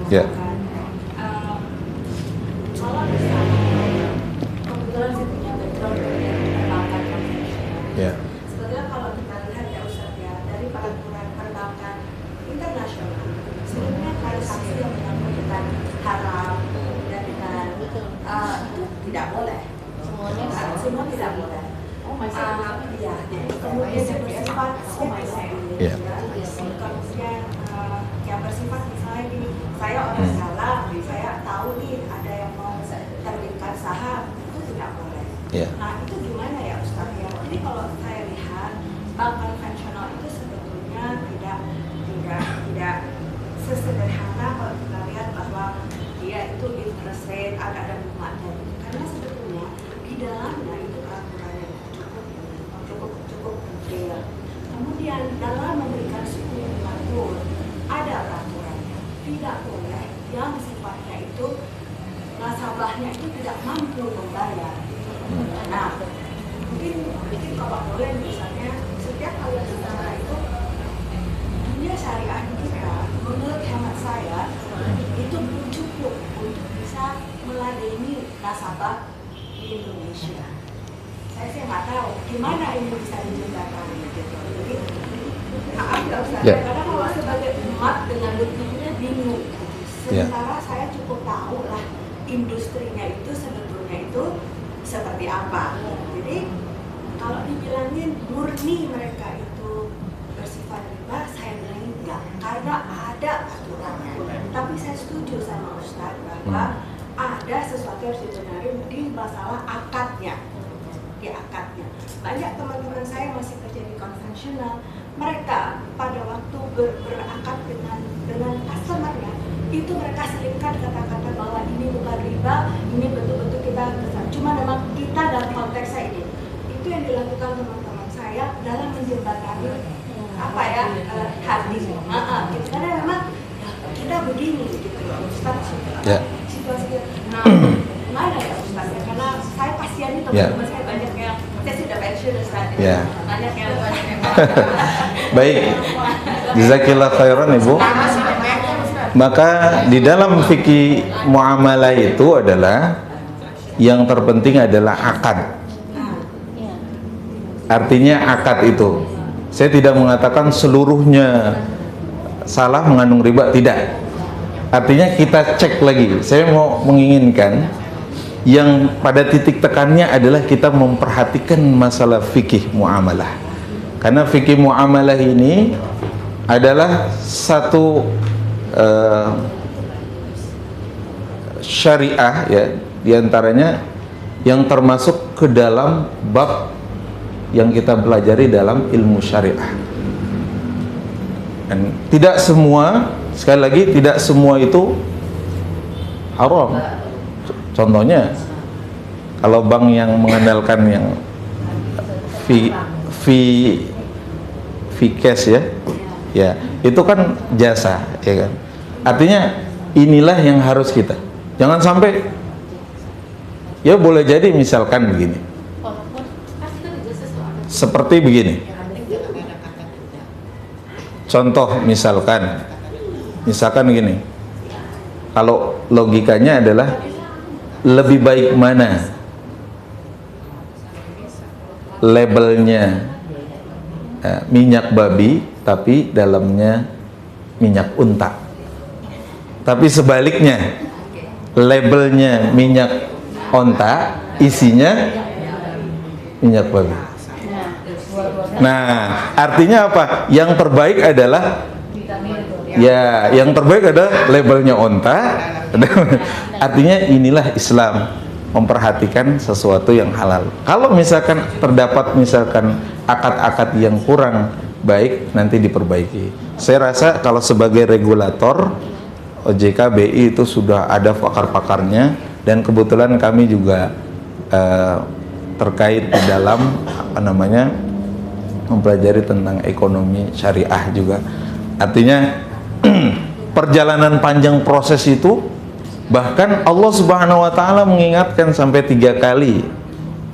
Ya. Ya. Sebetulnya kalau kita lihat ya Ustaz ya, dari peraturan perbankan internasional, sebetulnya transaksi yang menyangkut haram dan dengan itu tidak boleh. Semua tidak boleh. Ya, kemudian yang bersifat Ya. kemudian yang bersifat misalnya gini, saya orang dalam, saya tahu nih ada yang mau terbitkan saham, itu tidak boleh. Ya. Nah itu gimana ya Ustaz ya? Jadi kalau saya lihat bank konvensional itu sebetulnya tidak sesederhana kalau kita lihat bahwa dia itu interest rate ada bunganya, karena sebetulnya di dalamnya itu aturannya cukup detail. Kemudian dalam memberikan suku bunga pun ada kalau boleh misalnya setiap kali bicara itu dunia syariah kita, menurut hemat saya itu belum cukup untuk bisa meladeni nasabah di Indonesia. Saya sih nggak tahu gimana ini bisa dijembatani gitu. Jadi maaf ya Ustaz, kadang kalau sebagai umat dengan bentuknya bingung. Sementara saya cukup tahu lah industrinya itu sebetulnya itu seperti apa. Jadi kalau dibilangin murni mereka itu bersifat riba, saya bilang enggak, karena ada aturannya. Tapi saya setuju sama Ustaz bahwa ada sesuatu yang harus dibenarin di masalah akadnya. Di akadnya. Banyak teman-teman saya masih kerja di konvensional, mereka pada waktu berakad dengan customernya, itu mereka selipkan kata-kata bahwa ini bukan riba, ini betul-betul kita besar. Cuma memang kita dalam konteks saya ini, itu yang dilakukan teman-teman saya dalam menjembatani apa ya hadis. Gitu. Karena memang kita begini gitu, Ustaz. Situasi. Nah, mana ya Ustaz ya? Karena saya kasihan itu teman-teman saya banyak yang saya sudah pensiun Ustaz. Banyak yang Baik. Jazakillah khairan Ibu. Maka di dalam fikih muamalah itu adalah yang terpenting adalah akad. Artinya akad itu. Saya tidak mengatakan seluruhnya salah mengandung riba, tidak. Artinya kita cek lagi. Saya mau menginginkan yang pada titik tekannya adalah kita memperhatikan masalah fikih muamalah. Karena fikih muamalah ini adalah satu syariah ya, diantaranya yang termasuk ke dalam bab yang kita pelajari dalam ilmu syariah. Dan tidak semua, sekali lagi tidak semua itu haram. Contohnya kalau bank yang mengandalkan yang fee cash ya itu kan jasa, ya kan. Artinya inilah yang harus kita, jangan sampai ya boleh jadi misalkan begini, seperti begini. Contoh misalkan gini, kalau logikanya adalah lebih baik mana labelnya minyak babi tapi dalamnya minyak unta, tapi sebaliknya labelnya minyak onta isinya minyak babi. Nah, artinya apa? Yang terbaik adalah yang terbaik adalah labelnya onta. Artinya inilah Islam, memperhatikan sesuatu yang halal. Kalau misalkan terdapat misalkan akad-akad yang kurang baik, nanti diperbaiki. Saya rasa kalau sebagai regulator OJK BI itu sudah ada pakar-pakarnya, dan kebetulan kami juga terkait di dalam mempelajari tentang ekonomi syariah juga. Artinya perjalanan panjang proses itu, bahkan Allah Subhanahu wa taala mengingatkan sampai 3 kali.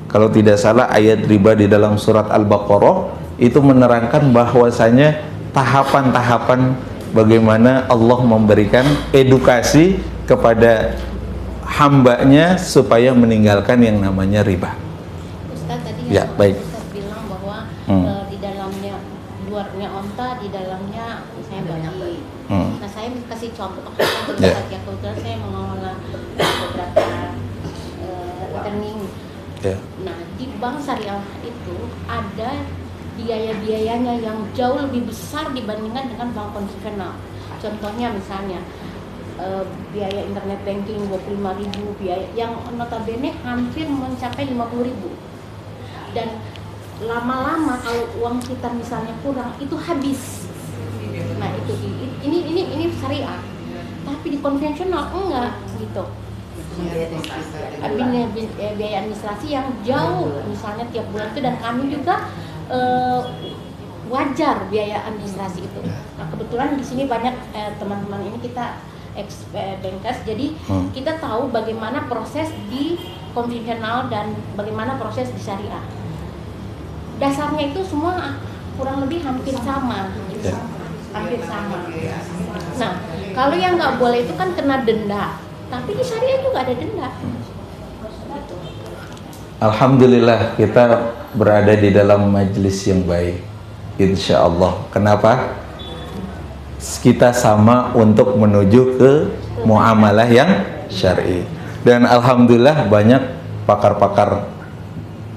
Kalau tidak salah ayat riba di dalam surat Al-Baqarah itu menerangkan bahwasanya tahapan-tahapan bagaimana Allah memberikan edukasi kepada hambanya supaya meninggalkan yang namanya riba. Ustaz tadi ya, baik. Ustaz bilang bahwa di dalamnya, luarnya onta, di dalamnya saya babi. Nah, saya kasih contoh ya, kebetulan saya mengelola beberapa rekening. Nah, di bank syariah itu ada biaya-biayanya yang jauh lebih besar dibandingkan dengan bank konvensional. Contohnya misalnya biaya internet banking 25.000, biaya yang notabene hampir mencapai 50.000. Dan lama-lama kalau uang kita misalnya kurang, itu habis. Nah, itu ini syariah. Tapi di konvensional enggak gitu. Biaya administrasi yang jauh misalnya tiap bulan itu, dan kami juga wajar biaya administrasi itu. Nah, kebetulan di sini banyak teman-teman ini kita bankers, jadi kita tahu bagaimana proses di konvensional dan bagaimana proses di syariah. dasarnya itu semua kurang lebih hampir sama. Ya. Hampir sama. Nah, kalau yang nggak boleh itu kan kena denda. Tapi di syariah juga ada denda. Gitu. Alhamdulillah kita berada di dalam majelis yang baik, insya Allah. Kenapa? Kita sama untuk menuju ke muamalah yang syar'i. Dan alhamdulillah banyak pakar-pakar,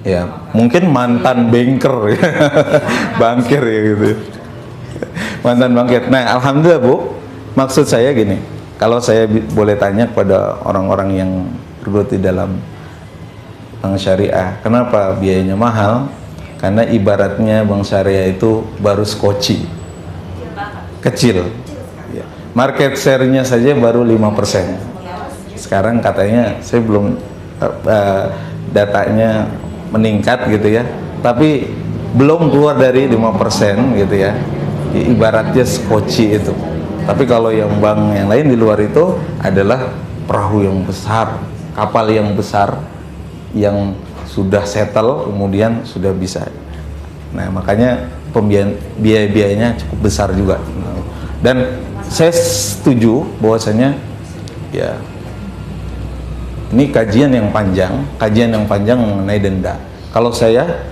ya mungkin mantan banker, ya. Bankir ya gitu, mantan bankir. Nah alhamdulillah Bu, maksud saya gini, kalau saya boleh tanya kepada orang-orang yang bergelut di dalam bank syariah, kenapa biayanya mahal? Karena ibaratnya bank syariah itu baru skoci, kecil ya. Market share-nya saja baru 5%. Sekarang katanya, saya belum datanya meningkat gitu ya, tapi belum keluar dari 5% gitu ya. Ibaratnya skoci itu. Tapi kalau yang bank yang lain di luar itu adalah perahu yang besar, kapal yang besar, yang sudah settle kemudian sudah bisa. Nah makanya biaya-biayanya cukup besar juga. Dan saya setuju bahwasanya ya ini kajian yang panjang mengenai denda. Kalau saya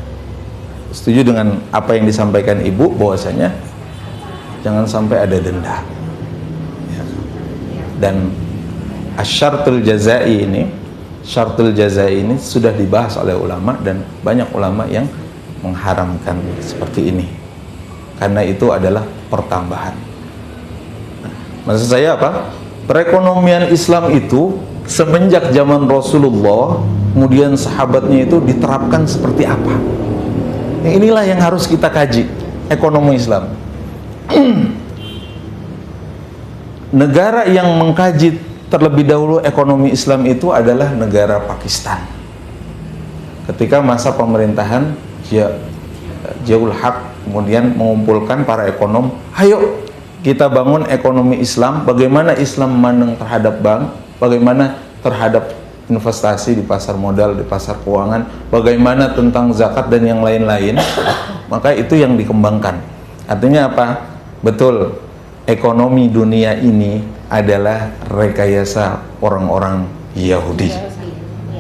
setuju dengan apa yang disampaikan Ibu bahwasanya jangan sampai ada denda. Ya. Dan asyartul jazai ini, syartul jazai ini sudah dibahas oleh ulama dan banyak ulama yang mengharamkan seperti ini. Karena itu adalah pertambahan. Maksud saya apa? Perekonomian Islam itu semenjak zaman Rasulullah, kemudian sahabatnya itu diterapkan seperti apa? Inilah yang harus kita kaji, ekonomi Islam. Negara yang mengkaji terlebih dahulu ekonomi Islam itu adalah negara Pakistan. Ketika masa pemerintahan Ziaul Haq kemudian mengumpulkan para ekonom, ayo kita bangun ekonomi Islam, bagaimana Islam memandang terhadap bank, bagaimana terhadap investasi di pasar modal, di pasar keuangan, bagaimana tentang zakat dan yang lain-lain. Maka itu yang dikembangkan. Artinya apa? Betul, ekonomi dunia ini adalah rekayasa orang-orang Yahudi.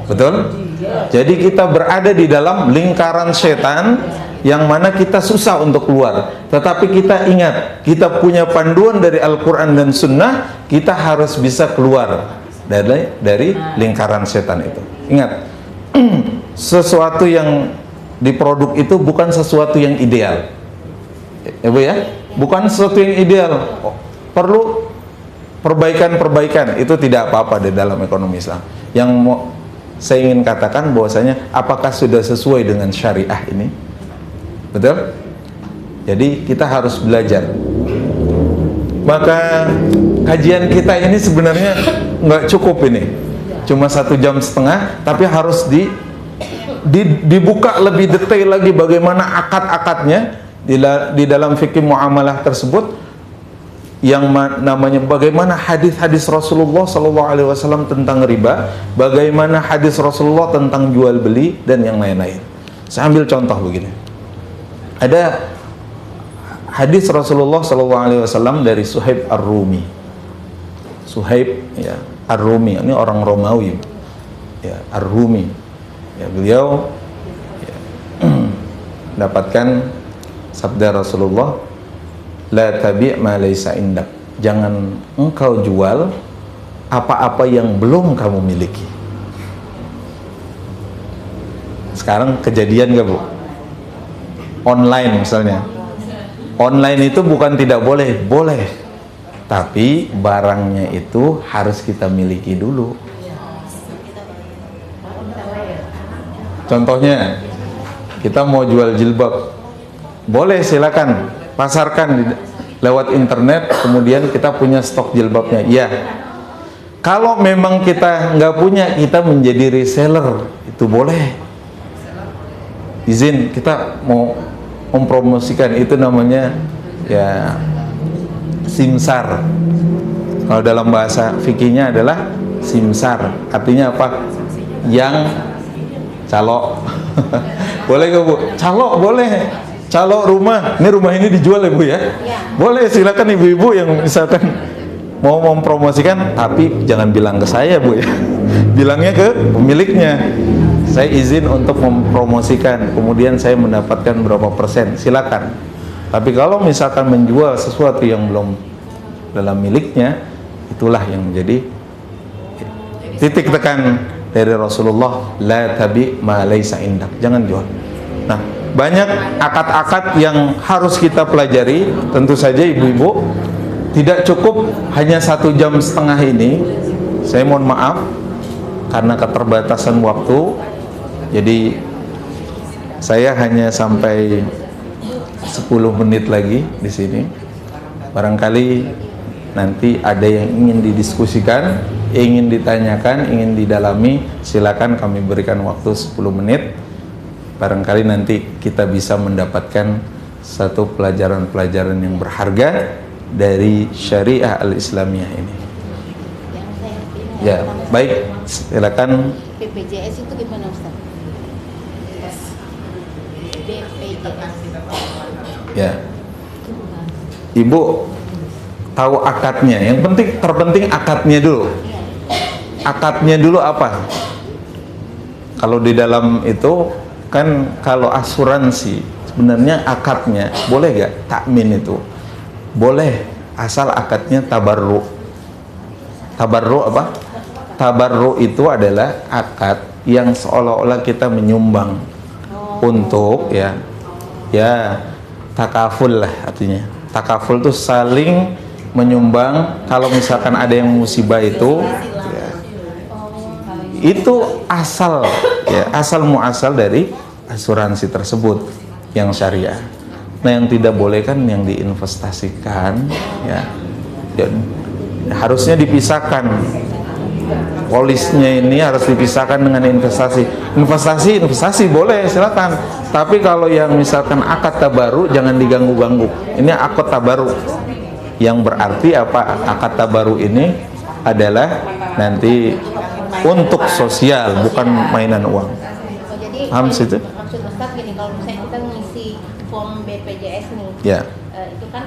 Betul? Jadi kita berada di dalam lingkaran setan yang mana kita susah untuk keluar. Tetapi kita ingat, kita punya panduan dari Al-Quran dan Sunnah, kita harus bisa keluar dari lingkaran setan itu. Ingat, sesuatu yang diproduk itu bukan sesuatu yang ideal. Ya Bu ya? Bukan sesuatu yang ideal. Perlu perbaikan-perbaikan, itu tidak apa-apa di dalam ekonomi Islam. Yang saya ingin katakan bahwasanya apakah sudah sesuai dengan syariah ini? Betul? Jadi kita harus belajar. Maka kajian kita ini sebenarnya nggak cukup ini, cuma 1,5 jam, tapi harus dibuka lebih detail lagi bagaimana akad-akadnya di dalam fikih muamalah tersebut, yang namanya bagaimana hadis-hadis Rasulullah SAW tentang riba, bagaimana hadis Rasulullah tentang jual beli dan yang lain-lain. Saya ambil contoh begini. Ada hadis Rasulullah SAW dari Suhaib Ar-Rumi. Suhaib ya, Ar-Rumi, ini orang Romawi ya, Ar-Rumi ya, beliau ya, dapatkan sabda Rasulullah, la tabi' ma laysa indak, jangan engkau jual apa-apa yang belum kamu miliki. Sekarang kejadian gak Bu? Online misalnya, online itu bukan tidak boleh, boleh, tapi barangnya itu harus kita miliki dulu. Contohnya, kita mau jual jilbab, boleh, silakan pasarkan lewat internet, kemudian kita punya stok jilbabnya. Ya, kalau memang kita nggak punya, kita menjadi reseller, itu boleh. Izin, kita mau mempromosikan, itu namanya ya simsar. Kalau dalam bahasa fikihnya adalah simsar. Artinya apa? Yang calo Boleh nggak Bu? Calo boleh. Calo rumah. Ini rumah ini dijual ya Bu ya? Boleh, silakan ibu-ibu yang misalkan mau mempromosikan, tapi jangan bilang ke saya Bu ya. Bilangnya ke pemiliknya. Saya izin untuk mempromosikan, kemudian saya mendapatkan berapa persen. Silakan. Tapi kalau misalkan menjual sesuatu yang belum dalam miliknya, itulah yang menjadi titik tekan dari Rasulullah, la tabi ma laysa indak. Jangan jual. Nah, banyak akad-akad yang harus kita pelajari. Tentu saja ibu-ibu, tidak cukup hanya 1,5 jam ini. Saya mohon maaf karena keterbatasan waktu. Jadi saya hanya sampai 10 menit lagi di sini. Barangkali nanti ada yang ingin didiskusikan, ingin ditanyakan, ingin didalami, silakan kami berikan waktu 10 menit. Barangkali nanti kita bisa mendapatkan satu pelajaran-pelajaran yang berharga dari syariah al-Islamiyah ini. Ya, baik, silakan. BPJS itu gimana Ustaz? BPJS. Ya, Ibu tahu akadnya. Yang terpenting akadnya dulu. Akadnya dulu apa? Kalau di dalam itu kan, kalau asuransi sebenarnya akadnya boleh gak takmin itu? Boleh, asal akadnya tabarru. Tabarru apa? Tabarru itu adalah akad yang seolah-olah kita menyumbang untuk ya takaful lah artinya. Takaful itu saling menyumbang. Kalau misalkan ada yang musibah itu asal muasal dari asuransi tersebut yang syariah. Nah, yang tidak boleh kan yang diinvestasikan ya harusnya dipisahkan. Polisnya ini harus dipisahkan dengan investasi. Investasi boleh, silakan. Tapi kalau yang misalkan akad tabaru jangan diganggu-ganggu. Ini akad tabaru. Yang berarti apa? Akad tabaru ini adalah nanti untuk sosial, bukan mainan uang. Jadi paham situ? Maksud Ustaz gini, kalau misalnya kita mengisi form BPJS nih, Ya. Itu kan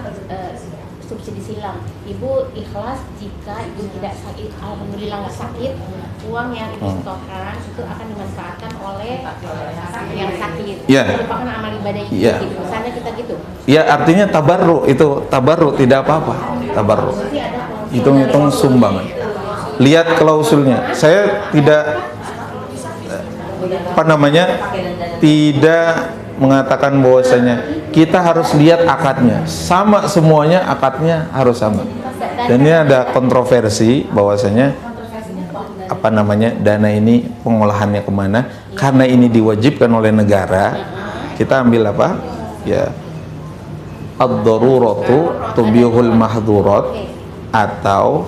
subsidi silang. Ibu ikhlas jika ibu tidak sakit, alhamdulillah nggak sakit, uang yang ibu setorkan itu akan dimanfaatkan oleh yang sakit. Ya. Merupakan amal ibadah ibu. Ya. Gitu. Misalnya kita gitu. Ya, artinya tabarru itu tidak apa-apa. Tabarru. Hitung-hitung sumbangan. Lihat klausulnya. Saya tidak tidak mengatakan bahwasanya kita harus lihat akadnya sama, semuanya akadnya harus sama. Dan ini ada kontroversi bahwasanya dana ini pengolahannya kemana, karena ini diwajibkan oleh negara. Kita ambil apa ya, ad-daruratu tubihul mahdhurat, atau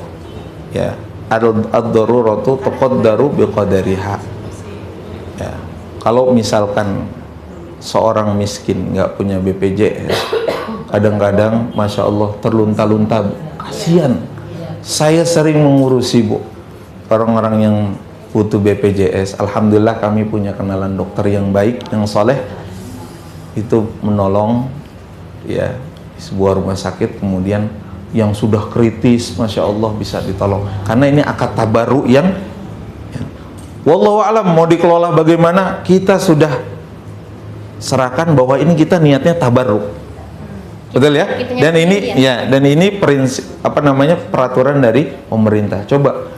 ya ad-daruratu tuqaddaru biqadariha. Ya, kalau misalkan seorang miskin nggak punya BPJS, kadang-kadang Masya Allah terlunta-lunta, kasihan. Saya sering mengurusi Bu orang-orang yang butuh BPJS. Alhamdulillah kami punya kenalan dokter yang baik, yang soleh, itu menolong ya di sebuah rumah sakit. Kemudian yang sudah kritis Masya Allah bisa ditolong, karena ini akad tabaru yang wallahu alam mau dikelola bagaimana, kita sudah serahkan bahwa ini kita niatnya tabarruk. Betul ya? Dan ini prinsip peraturan dari pemerintah. Coba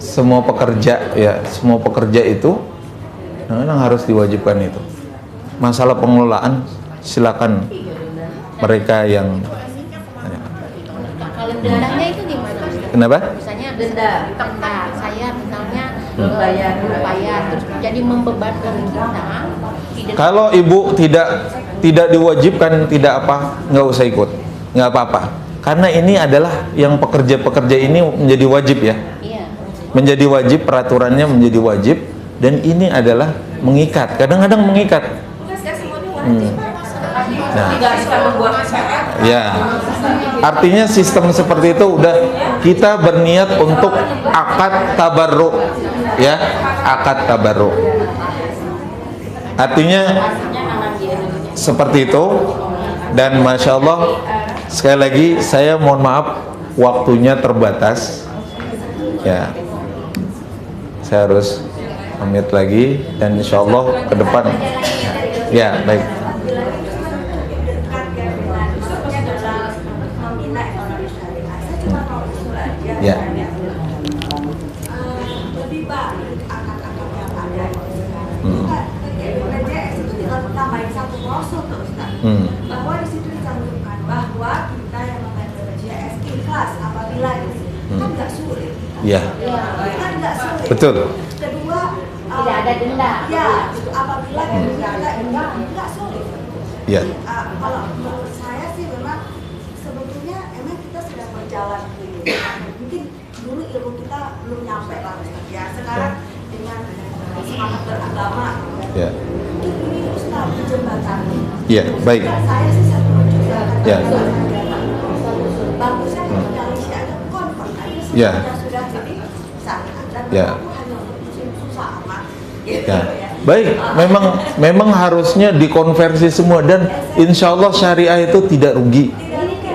semua pekerja itu harus diwajibkan itu. Masalah pengelolaan silakan mereka yang Kalau dendanya itu gimana? Kenapa? Misalnya denda saya misalnya bayar terus jadi membebankan kita. Kalau ibu tidak diwajibkan, tidak apa, nggak usah ikut, nggak apa-apa. Karena ini adalah yang pekerja-pekerja ini menjadi wajib ya. Iya. Menjadi wajib, peraturannya menjadi wajib, dan ini adalah mengikat. Kadang-kadang mengikat. Nah, ya, artinya sistem seperti itu udah kita berniat untuk akad tabarruk, ya, akad tabarruk. Artinya seperti itu. Dan masya Allah, sekali lagi saya mohon maaf waktunya terbatas ya, saya harus pamit lagi dan insya Allah ke depan ya baik. Ya. Lebih baik akad-akad yang ada sekarang. BPJS itu tinggal tambahin satu klausul tuh Ustaz. Bahwa di situ dicantumkan bahwa kita yang memakai BPJS ikhlas apabila kan nggak sulit. Ya. Kan nggak sulit. Betul. Kedua Tidak ada denda. Ya, apabila kita nggak sulit. Ya. Kalau menurut saya sih memang sebetulnya emang kita sedang berjalan ke mungkin dulu ilmu kita belum nyampe lah Ustaz ya. Sekarang dengan semangat beragama Ya. ini Ustaz jembatan. Ya, baik. Saya sih satu jembatan. Ya. Bagusnya kalau Malaysia ada konvert aja Ya. sudah jadi sana dan Ya. aku hanya untuk susah amat. Ya. Baik, memang harusnya dikonversi semua dan insya Allah syariah itu tidak rugi.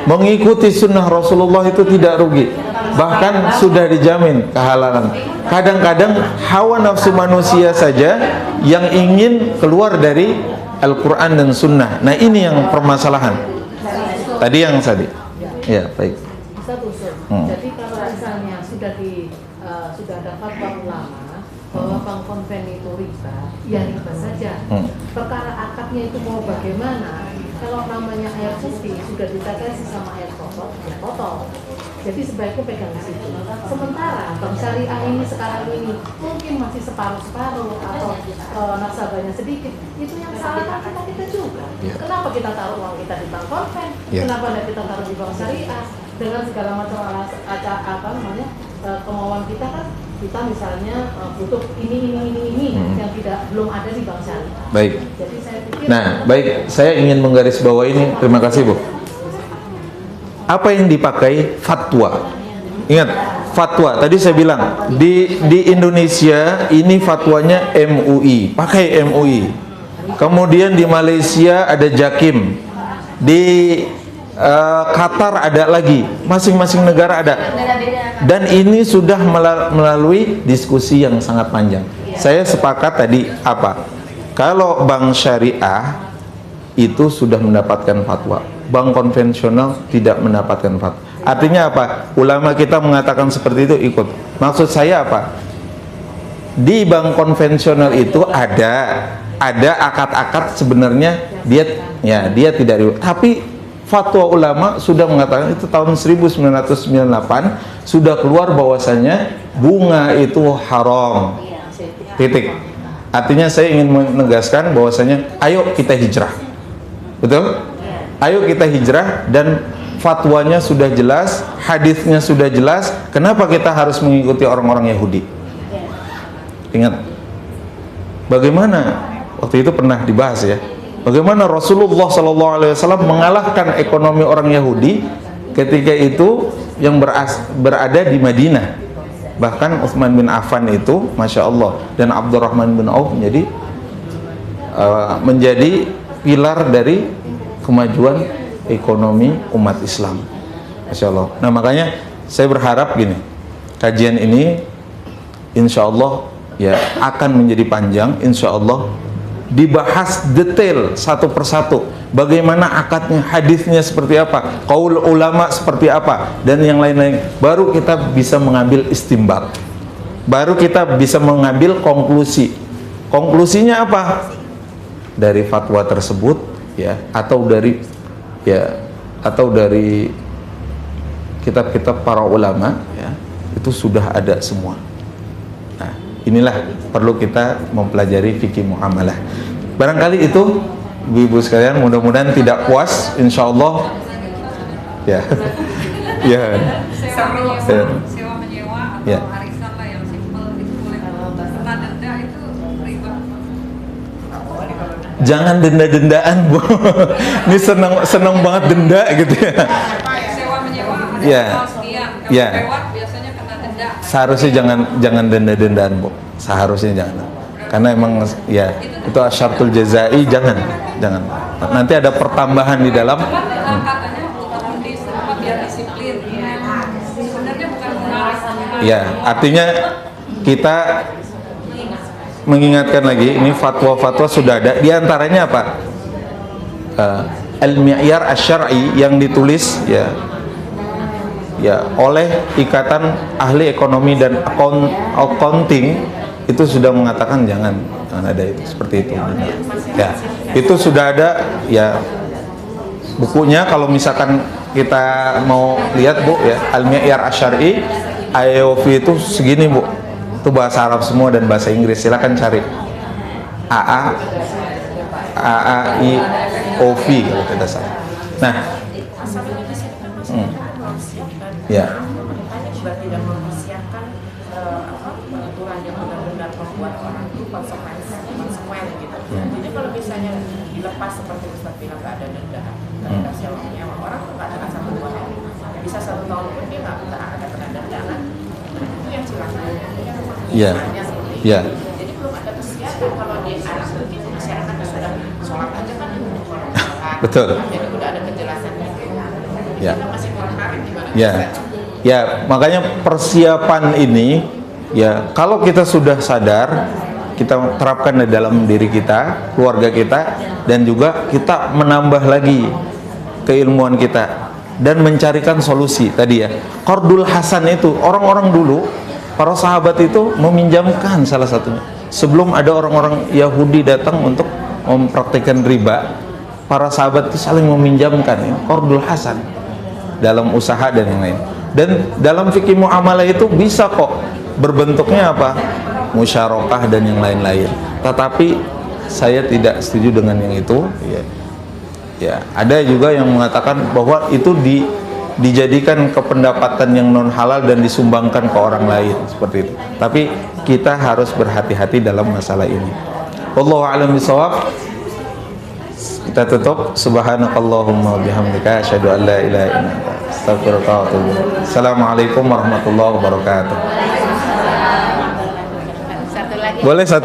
Mengikuti sunnah Rasulullah itu tidak rugi, bahkan sudah dijamin kehalalan. Kadang-kadang hawa nafsu manusia saja yang ingin keluar dari Al-Quran dan sunnah. Nah ini yang permasalahan. Tadi yang tadi. Ya baik. Jadi kalau misalnya sudah ada fatwa ulama bahwa bank konven itu riba, ya riba saja. Perkara akadnya itu mau bagaimana? Kalau namanya air putih sudah ditetesi sama air kotor, ya kotor. Jadi sebaiknya pegang di situ. Sementara bank syariah ini sekarang ini mungkin masih separuh-separuh atau nasabahnya sedikit. Itu yang salah kita juga. Yeah. Kenapa kita taruh uang kita di bank konven? Yeah. Kenapa tidak kita taruh di bank syariah? Dengan segala macam kemauan kita kan, kita misalnya butuh ini yang belum ada di bank syariah. Baik. Jadi saya pikir. Nah, baik. Saya ingin menggarisbawahi ini. Terima kasih Bu. Apa yang dipakai? Fatwa. Ingat, fatwa. Tadi saya bilang di Indonesia ini fatwanya MUI, pakai MUI. Kemudian di Malaysia ada JAKIM, di Qatar ada lagi, masing-masing negara ada. Dan ini sudah melalui diskusi yang sangat panjang. Saya sepakat tadi apa? Kalau bank syariah itu sudah mendapatkan fatwa, bank konvensional tidak mendapatkan fatwa. Artinya apa? Ulama kita mengatakan seperti itu, ikut. Maksud saya apa? Di bank konvensional itu ada akad-akad sebenarnya dia tidak ribet. Tapi fatwa ulama sudah mengatakan itu tahun 1998 sudah keluar bahwasanya bunga itu haram. Titik. Artinya saya ingin menegaskan bahwasanya ayo kita hijrah. Betul? Ayo kita hijrah dan fatwanya sudah jelas, hadisnya sudah jelas. Kenapa kita harus mengikuti orang-orang Yahudi? Ingat, bagaimana waktu itu pernah dibahas ya, bagaimana Rasulullah SAW mengalahkan ekonomi orang Yahudi ketika itu yang berada di Madinah. Bahkan Utsman bin Affan itu, Masya Allah, dan Abdurrahman bin Auf menjadi pilar dari kemajuan ekonomi umat Islam. Masya Allah. Nah makanya saya berharap gini, kajian ini insya Allah ya akan menjadi panjang, insya Allah dibahas detail satu persatu, bagaimana akadnya, hadisnya seperti apa, qaul ulama seperti apa, dan yang lain-lain. Baru kita bisa mengambil istimbat, baru kita bisa mengambil konklusi. Konklusinya apa? Dari fatwa tersebut ya, atau dari kitab-kitab para ulama ya, itu sudah ada semua. Nah, inilah perlu kita mempelajari fikih muamalah. Barangkali itu ibu-ibu sekalian, mudah-mudahan tidak puas, insya Allah ya. Ya. Sewa menyewa atau Ya. arisan lah yang simpel itu boleh. Karena denda itu riba. Jangan denda-dendaan Bu. Ini senang banget denda gitu ya. Sewa menyewa ada Ya. sekian. Kalau Ya. lewat biasanya kena denda. Seharusnya jangan denda-dendaan Bu. seharusnya jangan. Karena emang ya itu asyartul jazai, jangan. Nanti ada pertambahan di dalam. Katanya biar disiplin. Sebenarnya bukan menarik. Ya, artinya kita mengingatkan lagi, ini fatwa-fatwa sudah ada. Di antaranya apa? Al-Mi'yar Asy-Syar'i yang ditulis ya oleh Ikatan Ahli Ekonomi dan Accounting itu sudah mengatakan jangan ada itu seperti itu. Ya, itu sudah ada ya bukunya. Kalau misalkan kita mau lihat Bu ya, Al-Mi'yar Asy-Syar'i IOV itu segini Bu. Itu bahasa Arab semua dan bahasa Inggris. Silakan cari AAIOV kalau tidak salah. Nah, ya. juga tidak mempersiapkan pengaturan yang benar-benar membuat orang itu konsekuen gitu. Jadi kalau misalnya dilepas seperti Ustaz bilang nggak ada denda, nggak sewa menyewa, orang tuh nggak akan 1 bulan, bisa 1 tahun pun dia nggak ada kena denda kan? Itu yang celakanya. Iya. Iya. Jadi belum ada kesiapan kalau di Arab mungkin masyarakat sudah sholat aja kan Betul. Jadi udah ada kejelasannya. Ya. Kita masih tertarik gimana? Ya. Ya, makanya persiapan ini ya kalau kita sudah sadar, kita terapkan di dalam diri kita, keluarga kita, dan juga kita menambah lagi keilmuan kita dan mencarikan solusi tadi ya. Qardul Hasan itu orang-orang dulu, para sahabat itu meminjamkan salah satunya. Sebelum ada orang-orang Yahudi datang untuk mempraktikkan riba, para sahabat itu saling meminjamkan ya, Qardul Hasan dalam usaha dan yang lain. Dan dalam fikih muamalah itu bisa kok berbentuknya apa? Musyarakah dan yang lain-lain. Tetapi saya tidak setuju dengan yang itu. Ya, ada juga yang mengatakan bahwa itu dijadikan kependapatan yang non halal dan disumbangkan ke orang lain seperti itu. Tapi kita harus berhati-hati dalam masalah ini. Wallahu a'lam bishawab. Kita tutup. Subhanakallahumma bihamdika asyhadu an la ilaha illa anta astaghfiruka wa atubu ilaik. Assalamualaikum warahmatullahi wabarakatuh. Satu lagi. Boleh satu